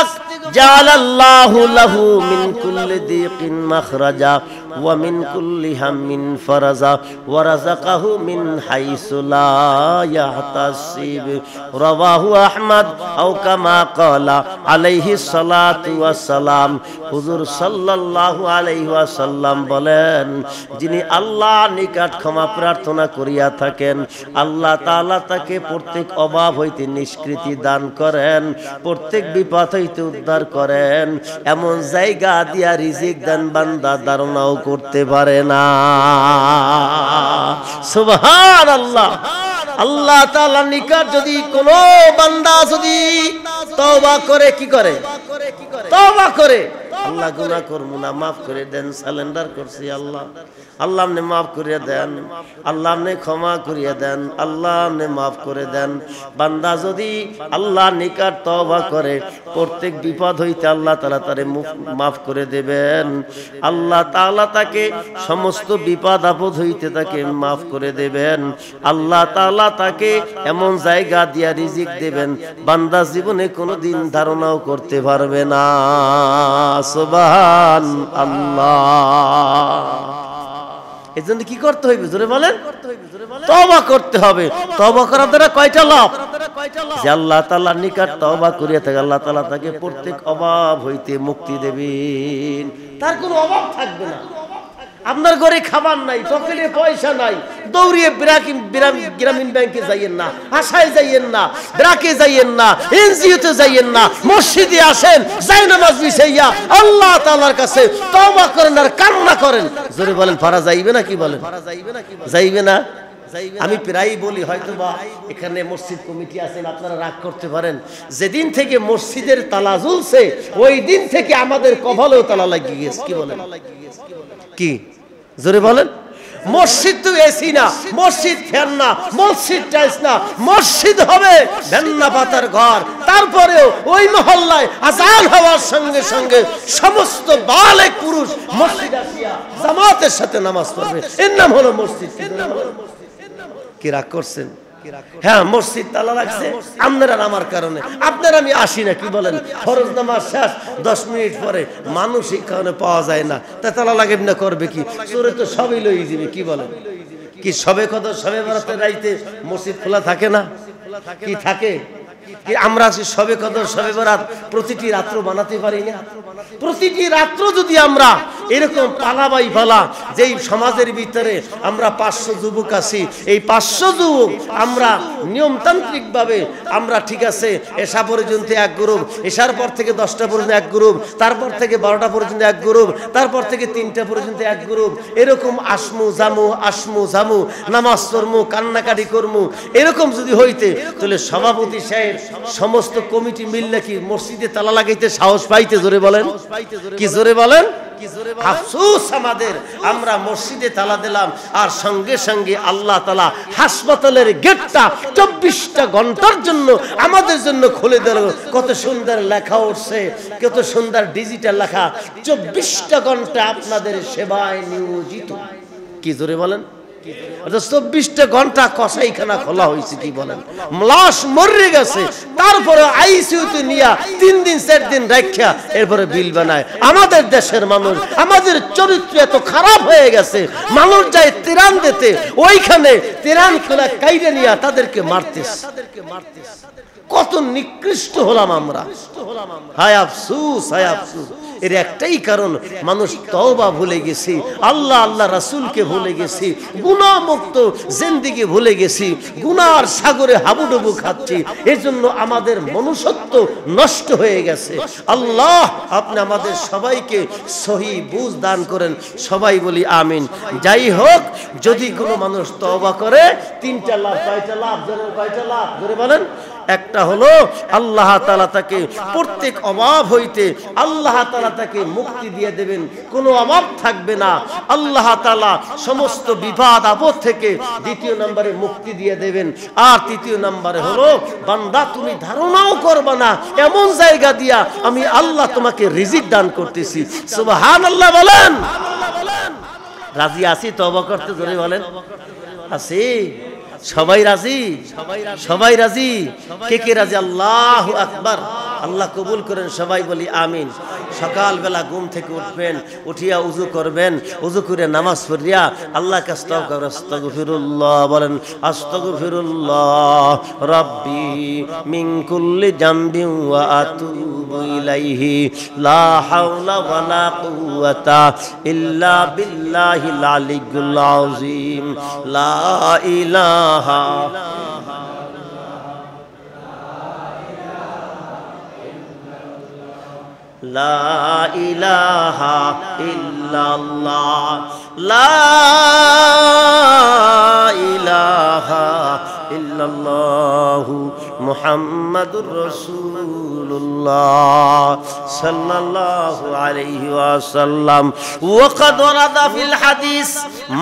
জাআলাল্লাহু লাহু মিন কুল্লি দিকিন মাখরাজা ওয়া মিন কুল্লি হাম্মিন ফারাজা ওয়া রাযাকাহু মিন হাইসু লা ইয়াহতাসিব। রাওয়াহু আহমদ আও কামা ক্বালা আলাইহি সালাতু ওয়াস সালাম। হুজুর সাল্লাল্লাহু আলাইহি ওয়াসাল্লাম বলেন, যিনি আল্লাহর নিকট ক্ষমা প্রার্থনা করিয়া থাকেন, আল্লাহ তাআলা তাকে প্রত্যেক অভাব হইতে নিষ্কৃতি দান করেন, প্রত্যেক বিপদ হইতে উদ্ধার করেন। এমন জায়গা দিয়া রিজিক দেন বান্দা ধারণাও করতে পারে না। সুবহানাল্লাহ। আল্লাহ তাআলার নিকট যদি কোন বান্দা যদি তওবা করে, কি করে? তওবা করে, আল্লাহ গুনাহ করব না, মাফ করে দেন, সারেন্ডার করছি আল্লাহ, আল্লাহ আপনি মাফ করিয়ে দেন, আল্লাহ আপনি ক্ষমা করিয়ে দেন, আল্লাহ আপনি মাফ করে দেন। বান্দা যদি আল্লাহ নিকট তওবা করে, প্রত্যেক বিপদ হইতে আল্লাহ তাআলা তারে মাফ করে দেবেন। আল্লাহ তাআলা তাকে সমস্ত বিপদ আপদ হইতে তাকে মাফ করে দেবেন। আল্লাহ তাআলা তাকে এমন জায়গা দিয়া রিজিক দেবেন বান্দা জীবনে কোনোদিন ধারণাও করতে পারবে না। সুবহান আল্লাহ। এজন্য কি করতে হইবে? জোরে বলেন, তওবা করতে হবে। তওবা করার দ্বারা কয়টা লাভ? যে আল্লাহ তাআলার নিকট তওবা করিয়া থাকে, আল্লাহ তাআলা তাকে প্রত্যেক অভাব হইতে মুক্তি দেবেন, তার কোনো অভাব থাকবে না। আপনার ঘরে খাবার নাই, পকেটে পয়সা নাই, দৌড়িয়ে গ্রামীণ ব্যাংকে যাইয়েন না, আশায় যাইয়েন না, ব্রাকে যাইয়েন না, এনজিওতে যাইয়েন না, মসজিদে আসেন, জায়নামাজ বিছাইয়া আল্লাহ তাআলার কাছে তওবা করেন আর কান্না করেন। জোরে বলেন, পারা যাইবে না? কি বলেন, যাইবে না? আমি প্রায় বলি, হয়তো বা এখানে মসজিদ কমিটি আছেন, আপনারা রাগ করতে পারেন, যেদিন থেকে মসজিদের তালা ঝুলছে ওই দিন থেকে আমাদের কপালেও তালা লাগিয়ে গেছে। কি বলেন? কি জোরে বলেন? মসজিদ তো এসি না, মসজিদ ফ্যান না, মসজিদ টাইলস না, মসজিদ হবে ভেন্না পাতার ঘর। তারপরেও ওই মহল্লায় আজান হওয়ার সঙ্গে সঙ্গে সমস্ত বালেক পুরুষ মসজিদ আসিয়া জামাতের সাথে নামাজ পড়বে, এর নাম হলো মসজিদ। কি রাগ করছেন? হ্যাঁ, মসজিদ তালা রাখছে আপনার আর আমার কারণে, আপনার আমি আসি না। কি বলেন? ফরজ নামাজ শেষ 10 মিনিট পরে মানুষ এই কারণে পাওয়া যায় না, তা তালা লাগে না, করবে কি? চোরে তো সবই লই যাবে। কি বলেন? কি সবে কত সবে বরাতে রাইতে মসজিদ খোলা থাকে না? কি থাকে? কি আমরা সবে কদর সবে বরাত প্রতিটি রাত্র বানাতে পারি না? প্রতিটি রাত্র যদি আমরা এরকম পালাবাই পালা যেই সমাজের ভিতরে আমরা 500 যুবক আছি, এই 500 যুবক আমরা নিয়মতান্ত্রিকভাবে আমরা ঠিক আছে এশা পর্যন্ত এক গ্রুপ, এশার পর থেকে 10টা পর্যন্ত এক গ্রুপ, তারপর থেকে 12টা পর্যন্ত এক গ্রুপ, তারপর থেকে 3টা পর্যন্ত এক গ্রুপ, এরকম আসমু জামু নামাজ পড়মু কান্নাকাটি করমু, এরকম যদি হইতে তাহলে সভাপতি সাহেব সমস্ত কমিটি মিললে কি মসজিদে তালা লাগাইতে সাহস পাইতে? জোরে বলেন, কি জোরে বলেন? আফসোস আমাদের, আমরা মসজিদে তালা দিলাম আর সঙ্গে সঙ্গে আল্লাহ তাআলা হাসপাতালের গেটটা 24টা ঘন্টার জন্য আমাদের জন্য খুলে দিল। কত সুন্দর লেখা উঠছে, কত সুন্দর ডিজিটাল লেখা, 24টা ঘন্টা আপনাদের সেবায় নিয়োজিত। কি জোরে বলেন? 24টা ঘন্টা কসাইখানা খোলা হয়েছে। কি বলেন? লাশ মরে গেছে, তারপরে আইসিইউতে নিয়া 3 দিন 4 দিন রাখা এরপরে বিল বানায়। আমাদের দেশের মানুষ, আমাদের চরিত্র এত খারাপ হয়ে গেছে, মানুষ যায় তিরান দিতে, ওইখানে তিরান খোলা কাইরে নিয়া তাদেরকে মারতেছে। কত নিকৃষ্ট হলাম আমরা, হায় আফসোস, হায় আফসোস। এর একটাই কারণ, মানুষ তওবা ভুলে গেছি, আল্লাহ রাসূলকে ভুলে গেছি, গুনাহ মুক্ত জিন্দেগি ভুলে গেছি, গুনার সাগরে হাবুডুবু খাচ্ছি। এজন্য আমাদের মনুষ্যত্ব নষ্ট হয়ে গেছে। আল্লাহ আপনি আমাদের সবাইকে সহি বুঝ দান করেন, সবাই বলি আমিন। যাই হোক, যদি কোনো মানুষ তওবা করে 3টা লাভ, 5টা লাভ, কয়টা লাভ ধরে বলেন? একটা হলো আল্লাহ তাআলা তাকে প্রত্যেক অভাব হইতে আল্লাহ তাআলা তাকে মুক্তি দিয়ে দেবেন, কোনো অভাব থাকবে না। আল্লাহ তাআলা সমস্ত বিপদ আপদ থেকে 2য় নম্বরে মুক্তি দিয়ে দেবেন। আর 3য় নম্বরে হলো, বান্দা তুমি ধারণাও করবে না এমন জায়গা দিয়া আমি আল্লাহ তোমাকে রিজিক দান করতেছি। সুবহানাল্লাহ বলেন। রাজি আছি তওবা করতে? জোরে বলেন, আছি? সবাই রাজি? সবাই রাজি? কে কে রাজি? আল্লাহু আকবার। আল্লাহ কবুল করেন, সবাই বলি আমিন। সকালবেলা ঘুম থেকে উঠবেন, উঠিয়া উযু করবেন, উযু করে নামাজ পড়িয়া আল্লাহকে আস্তাগফিরুল্লাহ বলেন, আস্তাগফিরুল্লাহ রাব্বি মিন কুল্লি জামবিন ওয়া আতুবু ইলাইহি লা হাওলা ওয়ালা কুওয়াতা ইল্লা বিল্লাহিল আলিয়্যিল আযীম লা ইলাহা লা ইলাহা ইল্লাল্লাহ লা ইলাহা ইল্লাল্লাহু মুহাম্মাদুর রাসূলুল্লাহ সাল্লাল্লাহু আলাইহি ওয়াসাল্লাম। ওয়াকাদ ওয়ারাদা ফিল হাদিস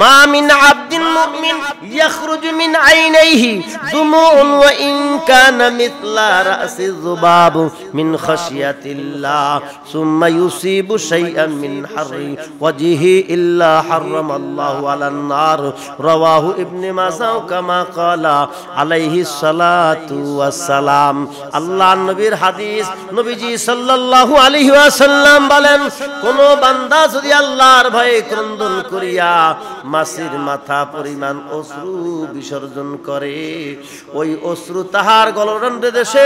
মা মিন আবদিন মুমিন ইয়াখরুজু মিন আইনাইহি দুমুউন ওয়া ইন কানা মিথলা রাসি যুবাব মিন খাশিয়াতিল্লাহ সুম্মা ইউসিবু শাইআন মিন হাররি ওয়াজহি ইল্লা হারামাল্লাহু আলান নার। রাওয়াহু ইবনে মাজাহ কামা ক্বালা আলাইহিস সালাতু ওয়াস সালাম। আল্লাহর নবীর হাদিস, নবীজি সাল্লাল্লাহু আলাইহি ওয়াসাল্লাম বলেন, কোন বান্দা যদি আল্লাহর ভয়ে ক্রন্দন করিয়া মাছির মাথা পরিমাণ অশ্রু বিসর্জন করে, ওই অশ্রু তাহার গলরন্ধ্রে দেশে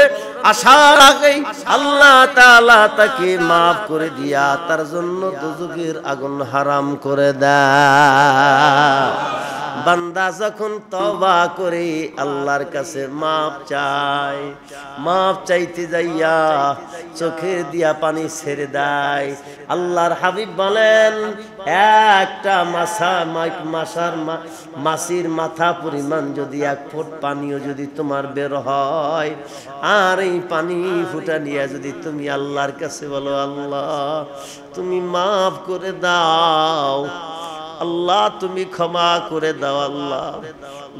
আসার আগেই আল্লাহ তাআলা তাকে মাফ করে দিয়া তার জন্য দোজখের আগুন হারাম করে দেয়। বান্দা যখন তওবা করে আল্লাহর কাছে মাফ চায়, মাফ চাইতে যাইয়া চোখের দিয়া পানি ছেড়ে দেয়। আল্লাহর হাবিব বলেন, একটা মাছির মাথা পরিমাণ যদি 1 ফুট পানিও যদি তোমার বের হয়, আর এই পানি ফুটা নিয়ে যদি তুমি আল্লাহর কাছে বলো, আল্লাহ তুমি মাফ করে দাও, আল্লাহ তুমি ক্ষমা করে দাও, আল্লাহ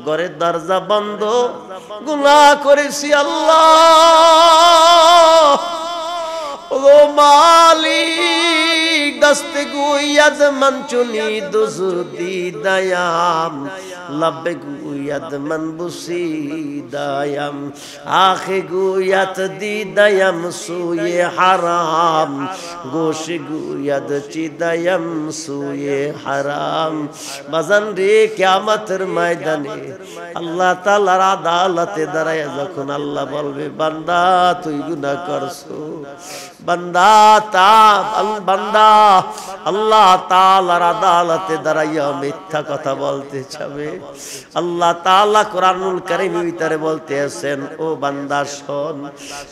ঘরের দরজা বন্ধ, গুনাহ করেছি আল্লাহ, ও মালিক দস্তে গুয়াদ মনচুনি দুজুদি দয়াম লবে গুয়াদ মন বুসি দয়াম আখে গুয়াত দি দয়াম সুয়ে হারাম গোশ গুয়াদ চি দয়াম সুয়ে হারাম। বাজান রে, কিয়ামতের ময়দানে আল্লাহ তাআলার আদালতে দাঁড়ায় যখন আল্লাহ বলবে, বান্দা তুই গুনাহ করছো, বান্দা বান্দা আল্লাহ তাআলার আদালতে দাঁড়াইয়া মিথ্যা কথা বলতে যাবে। আল্লাহ তাআলা কোরআনুল কারীমের ভিতরে বলতেছেন, ও বান্দা শোন,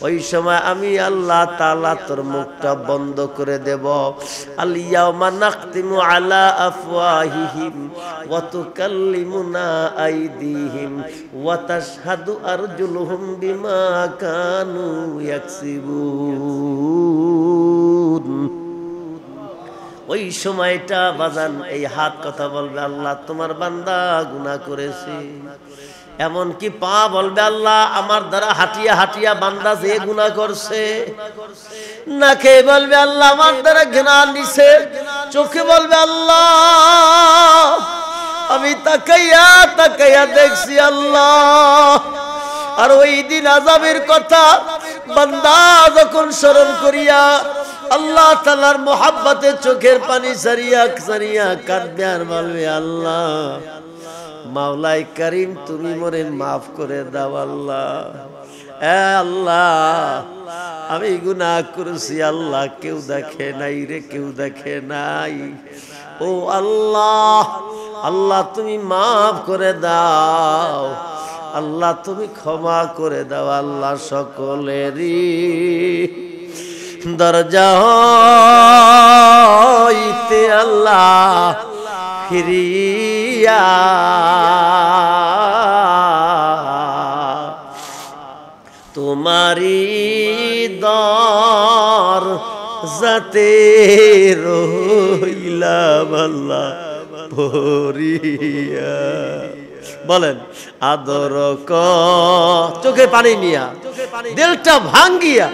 ওই সময় আমি আল্লাহ তাআলা তোর মুখটা বন্ধ করে দেব। আল ইয়াউমা নাখতিমু আলা আফওয়াহিহিম ওয়া তুকাল্লিমুনা আইদিহিম ওয়া তাশহাদু আরজুলুহুম বিমা কানু ইয়াকসিবুন। ওই সময়টা বাজান এই হাত কথা বলবে, আল্লাহ তোমার বান্দা গুনাহ করেছে। এমনকি পা বলবে, আল্লাহ আমার দ্বারা হাঁটিয়া হাঁটিয়া বান্দা যে গুনাহ করছে। নাকে বলবে, আল্লাহ আমার দ্বারা ঘৃণা নিছে। চোখে বলবে, আল্লাহ আমি তাকাইয়া তাকাইয়া দেখছি আল্লাহ। আর ওই দিন আযাবের কথা বান্দা যখন স্মরণ করিয়া আল্লাহ তাআলার মোহাব্বতে চোখের পানি সারিয়া সারিয়া কাঁদবে আর বলবে, আল্লাহ মাওলাই করিম তুমি মোরে মাফ করে দাও। আল্লাহ আল্লাহ আমি গুনাহ করেছি আল্লাহ, কেউ দেখে নাই রে, কেউ দেখে নাই। ও আল্লাহ, আল্লাহ তুমি মাফ করে দাও, আল্লাহ তুমি ক্ষমা করে দাও। আল্লাহ সকলেরই দরজা হইতে আল্লাহ ফিরিয়া তোমারি দরজাতে রইলাম আল্লাহ পড়িয়া। বলেন আদর চোখে পানি নিয়া দিলটা ভাঙ্গিয়া,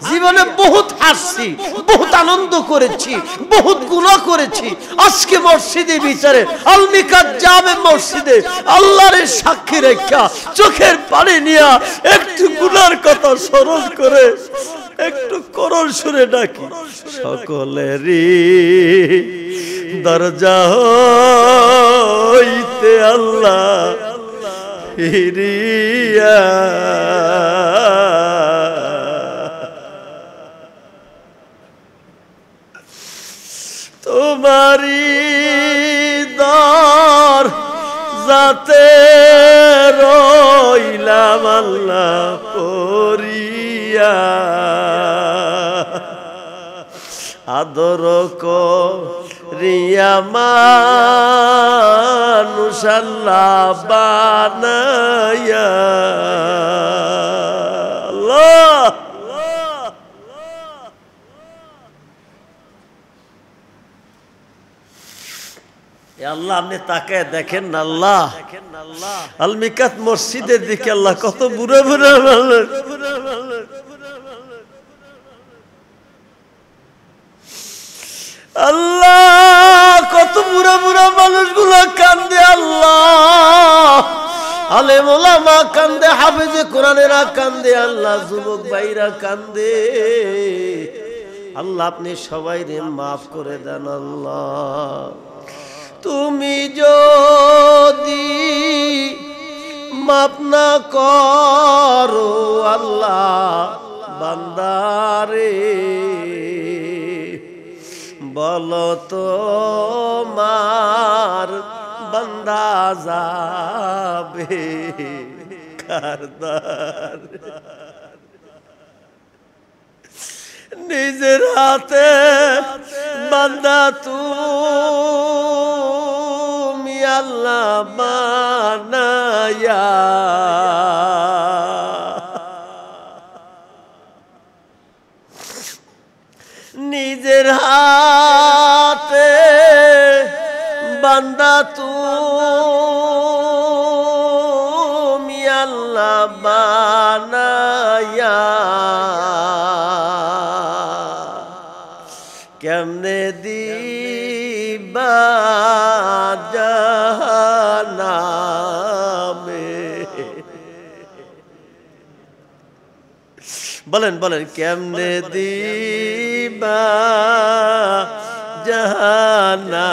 জীবনে বহুত হাসছি, বহুত আনন্দ করেছি, বহুত গুনাহ করেছি। আজকে মসজিদে বিচারে আলমিকাত জামে মসজিদে আল্লাহর সাক্ষী রেখা চোখের পানি নিয়া একটু গুনার কথা স্মরণ করে একটু করল সুরে ডাকি, সকলেরই দরজা হইতে আল্লাহ ফিরিয়া তোমারি দরজাতে রইলাম আল্লাহ পড়িয়া। আদর করিয়া মানুষ আল্লাহ বানায়া। আল্লাহ আল্লাহ আপনি তাকে দেখেন না আল্লাহ, আলমিকাত মসজিদের দিকে আল্লাহ কত বুড়া বুড়া মানুষ, আল্লাহ কত বুড়া বুড়া মানুষগুলো কান্দে। আল্লাহ আলেম ওলামা কান্দে, হাফেজে কোরআনেরা কান্দে, আল্লাহ যুবক ভাইরা কান্দে। আল্লাহ আপনি সবাইরে মাফ করে দেন। আল্লাহ তুমি যদি মাফ না করো আল্লাহ বান্দারে, বলো তো মার বান্দা যাবে কারদার। নিজের হাতে বান্দা তুমি আল্লাহ বানায়া, নিজের হাতে বান্দা তুমি আল্লাহ বানায়া, কেমনে দিবা জাহান্নামে। বলেন বলেন কেমনে দিবা জাহান্নামে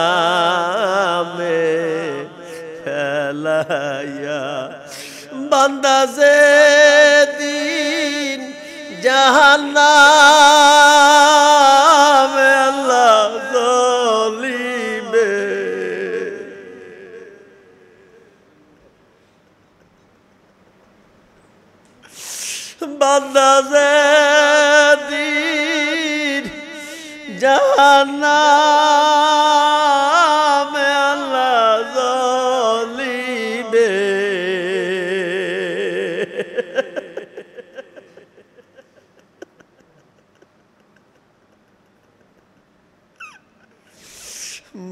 ফেলাইয়া। বান্দা যে দিন জাহান্নামে আল্লাহ জ্বলিবে বান্দা যেদিন জাহান্নামে আল্লাহ জ্বলিবে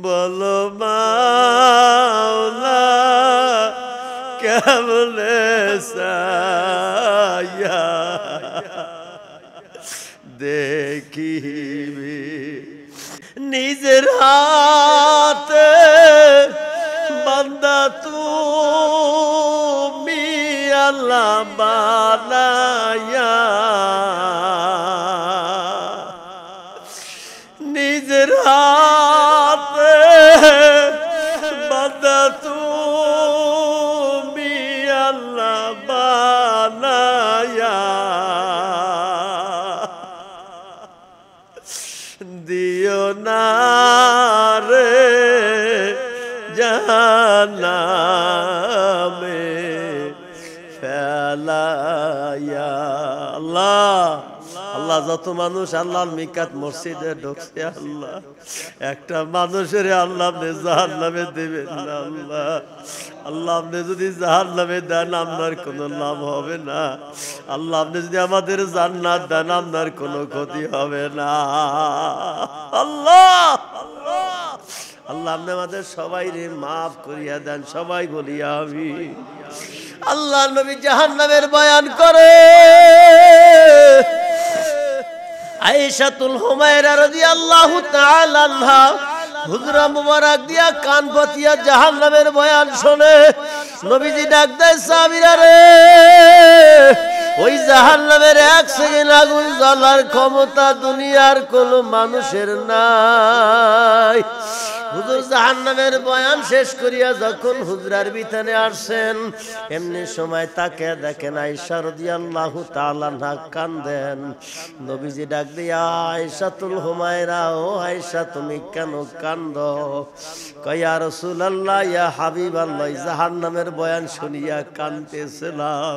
বলো মাওলা কেমনে সায়া দেখিবি নিজের হাতে বান্দা তুমি আল্লাহ বানায়া নিজের হাতে বান্দা তুমি আল্লাহ বানায়া দিও না রে জাহান্নামে ফেলায়া আল্লাহ আল্লাহ যত মানুষ আল্লাহর মিকাত মসজিদে ঢুকছে আল্লাহ একটা মানুষের আল্লাহ আপনি জাহান্নামে দেবেন না আল্লাহ আল্লাহ আপনি যদি জাহান্নামে দেন আপনার কোনো লাভ হবে না আল্লাহ আপনি যদি আমাদের জান্নাত দেন আপনার কোনো ক্ষতি হবে না আল্লাহ আল্লাহ আপনি আমাদের সবাইরে মাফ করিয়া দেন সবাই বলি আমিন আল্লাহ নবী জাহান্নামের বয়ান করে আয়েশাতুল হুমায়রা রাদিয়াল্লাহু তাআলা আনহা হুজরা মুবারক দিয়া কান পাতিয়া জাহান্নামের বয়ান শুনে নবীজি ডাক দেয় সাহাবীরা রে ওই জাহান্নামের এক সেকেন্ড আগুন জ্বলার ক্ষমতা দুনিয়ার কোনো মানুষের নাই হুজুর জাহান্নামের বয়ান শেষ করিয়া যখন হুজরার বিতানে আসেন এমনি সময় তাকে দেখেন আয়েশা রাদিয়াল্লাহু তাআলা আনহা কাঁদেন নবীজি ডাক দিয়া আয়েশাতুল হুমায়রা ও আয়েশা তুমি কেন কাঁদো কয় ইয়া রাসূলুল্লাহ ইয়া হাবিবাল্লাহ জাহান্নামের বয়ান শুনিয়া কাঁদতেছিলাম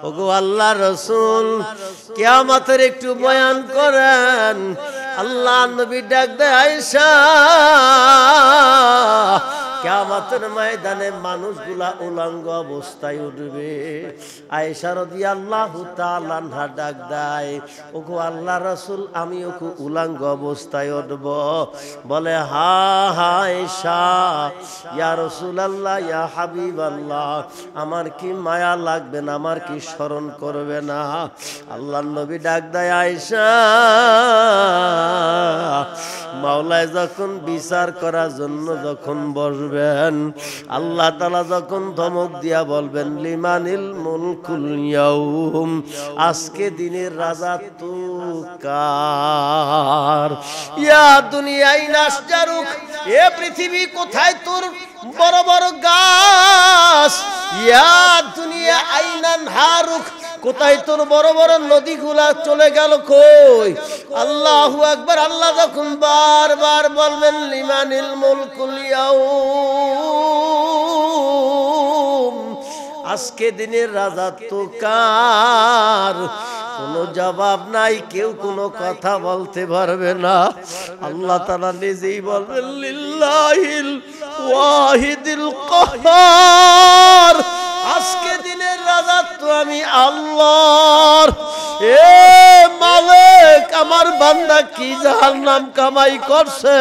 ওগো আল্লাহর রাসূল কিয়ামতের একটু বয়ান করেন আল্লাহ নবী ডাক দেয় আয়েশা কিয়ামতের ময়দানে মানুষগুলা উলঙ্গ অবস্থায় উঠবে আয়েশা রাদিয়াল্লাহু তাআলা আনহা ডাক দেয় ওগো আল্লাহর রাসূল আমি ওকে উলঙ্গ অবস্থায় উঠব বলে হা হা আয়েশা ইয়া রাসূলুল্লাহ ইয়া হাবিবাল্লাহ আমার কি মায়া লাগবে না আমার কি স্মরণ করবে না আল্লাহর নবী ডাক দেয় আয়েশা মাওলায় যখন বিচার করার জন্য যখন বসবেন আল্লাহ তাআলা যখন ধমক দিয়া বলবেন লিমানিল মুলকুল ইয়াউম আজকে দিনের রাজত্ব কার ইয়া দুনিয়াই নাসজারুক এ পৃথিবী কোথায় তোর বড় বড় গাছ ইয়া দুনিয়া আইনান হারুক কোথায় তোর বড় বড় নদীগুলা চলে গেল কই আল্লাহু আকবার আল্লাহ যখন বারবার বলবেন লিমানিল মুলকুল ইয়াউম আজকে দিনের রাজত্ব কার কোনো জবাব নাই কেউ কোনো কথা বলতে পারবে না আল্লাহ তাআলা নিজেই বলবেন লিল্লাহিল ওয়াহিদিল কাহ্হার আজকে দিনের রাজত্ব আমি আল্লাহর এ মালিক আমার বান্দা কি জাহান্নাম কামাই করছে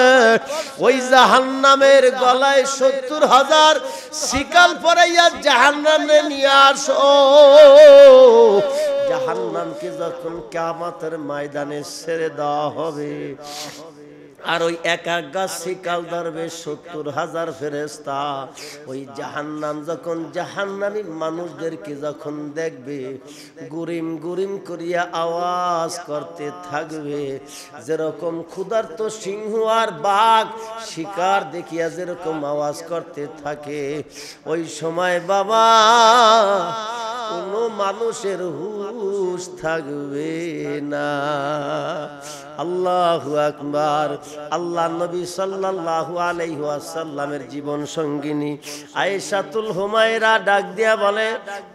ওই জাহান্নামের গলায় ৭০,০০০ শিকল পরাইয়া জাহান্নামে নিয়ে আসো জাহান্নামকে যখন কিয়ামতের ময়দানে ছেড়ে দেওয়া হবে আর ওই এক এক গাছ শিকল ধরবে ৭০,০০০ ফেরেশতা ওই জাহান্নাম যখন জাহান্নামী মানুষদেরকে যখন দেখবে গুরিম গুরিম করিয়া আওয়াজ করতে থাকবে যেরকম ক্ষুধার্ত সিংহ আর বাঘ শিকার দেখিয়া যেরকম আওয়াজ করতে থাকে ওই সময় বাবা কোনো মানুষের হুঁশ থাকবে না। আল্লাহু আকবার। আল্লাহ নবী সাল্লাল্লাহু আলাইহি ওয়াসাল্লামের জীবন সঙ্গিনী আয়েশাতুল হুমায়রা ডাক দিয়া বলে,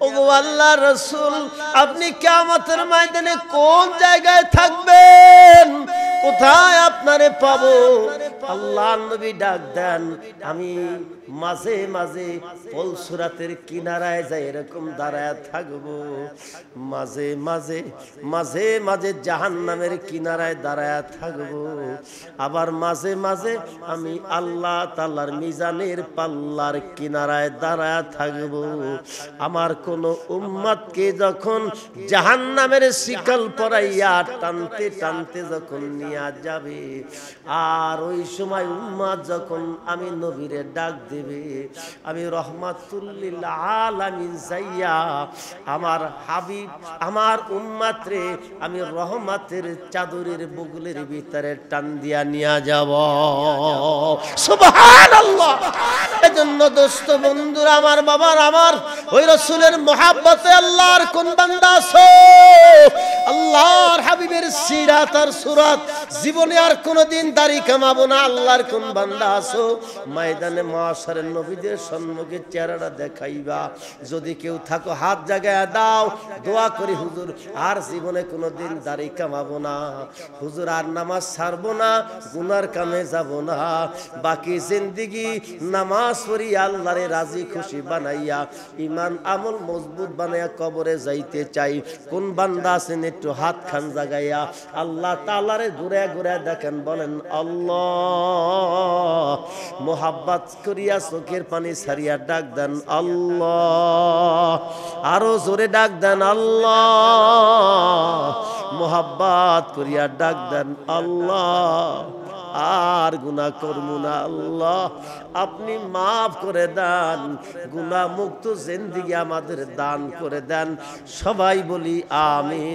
ওগো আল্লাহর রাসূল, আপনি কিয়ামতের ময়দানে কোন জায়গায় থাকবেন, কোথায় আপনারে পাবো? আল্লাহ নবী ডাক দেন, আমি মাঝে মাঝে পলসুরাতের কিনারায় যাই এরকম দাঁড়ায় থাকবো, মাঝে মাঝে মাঝে মাঝে জাহান্নামের কিনারায় দাঁড়ায় থাকবো, আবার মাঝে মাঝে আমি আল্লাহ তাআলার মিজানের পাল্লার কিনারায় দাঁড়ায় থাকবো। আমার কোন উম্মতকে যখন জাহান্নামের শিকল পরাইয়া টানতে টানতে যখন নিয়ে যাবে, আর ওই সময় উম্মত যখন আমি নবীরে ডাক দেবে, আমি রহমাতুল লিল আলামিন যাইয়া আমার হাবিব আমার উম্মত রে আমি রহমতের চাদরের বুগলের ভিতরে টান দিয়া নিয়ে যাব। সুবহানাল্লাহ। এজন্য দোস্ত বন্ধুরা আমার, বাবার আমার, ওই রাসূলের মহব্বতে আল্লাহর কোন বান্দা আছো, আল্লাহর হাবিবের সিরাত আর সুরাত জীবনে আর কোনদিন দাড়ি কামাবো না, আল্লাহর কোন বান্দা আছো ময়দানে মাশারের নবীদের সম্মুখে চেহারাটা দেখাইবা। যদি কেউ থাকো হাত জাগায় দাও, দোয়া করি হুজুর আর জীবনে কোনদিন দাড়ি কামাবো না, হুজুর আর নামাজ ছাড়বো না, গুনার কামে যাব না, বাকি জিন্দেগি নামাজ পড়ি আল্লাহরে রাজি খুশি বানাইয়া ঈমান আমল মজবুত বানাইয়া কবরে যাইতে চাই। কোন বান্দা আছেন একটু হাত খান জাগাইয়া আল্লাহ তাআলারে ঘুরে ঘুরে দেখেন, বলেন আল্লাহ। মোহাব্বত করিয়া চোখের পানি ছাড়িয়া ডাক দেন আল্লাহ, আরো জোরে ডাক দেন আল্লাহ, মোহাব্বত করিয়া ডাক দেন আল্লাহ। আর গুনাহ করব না আল্লাহ, আপনি মাফ করে দেন, গুনাহ মুক্ত জিন্দেগি আমাদের দান করে দেন। সবাই বলি আমিন।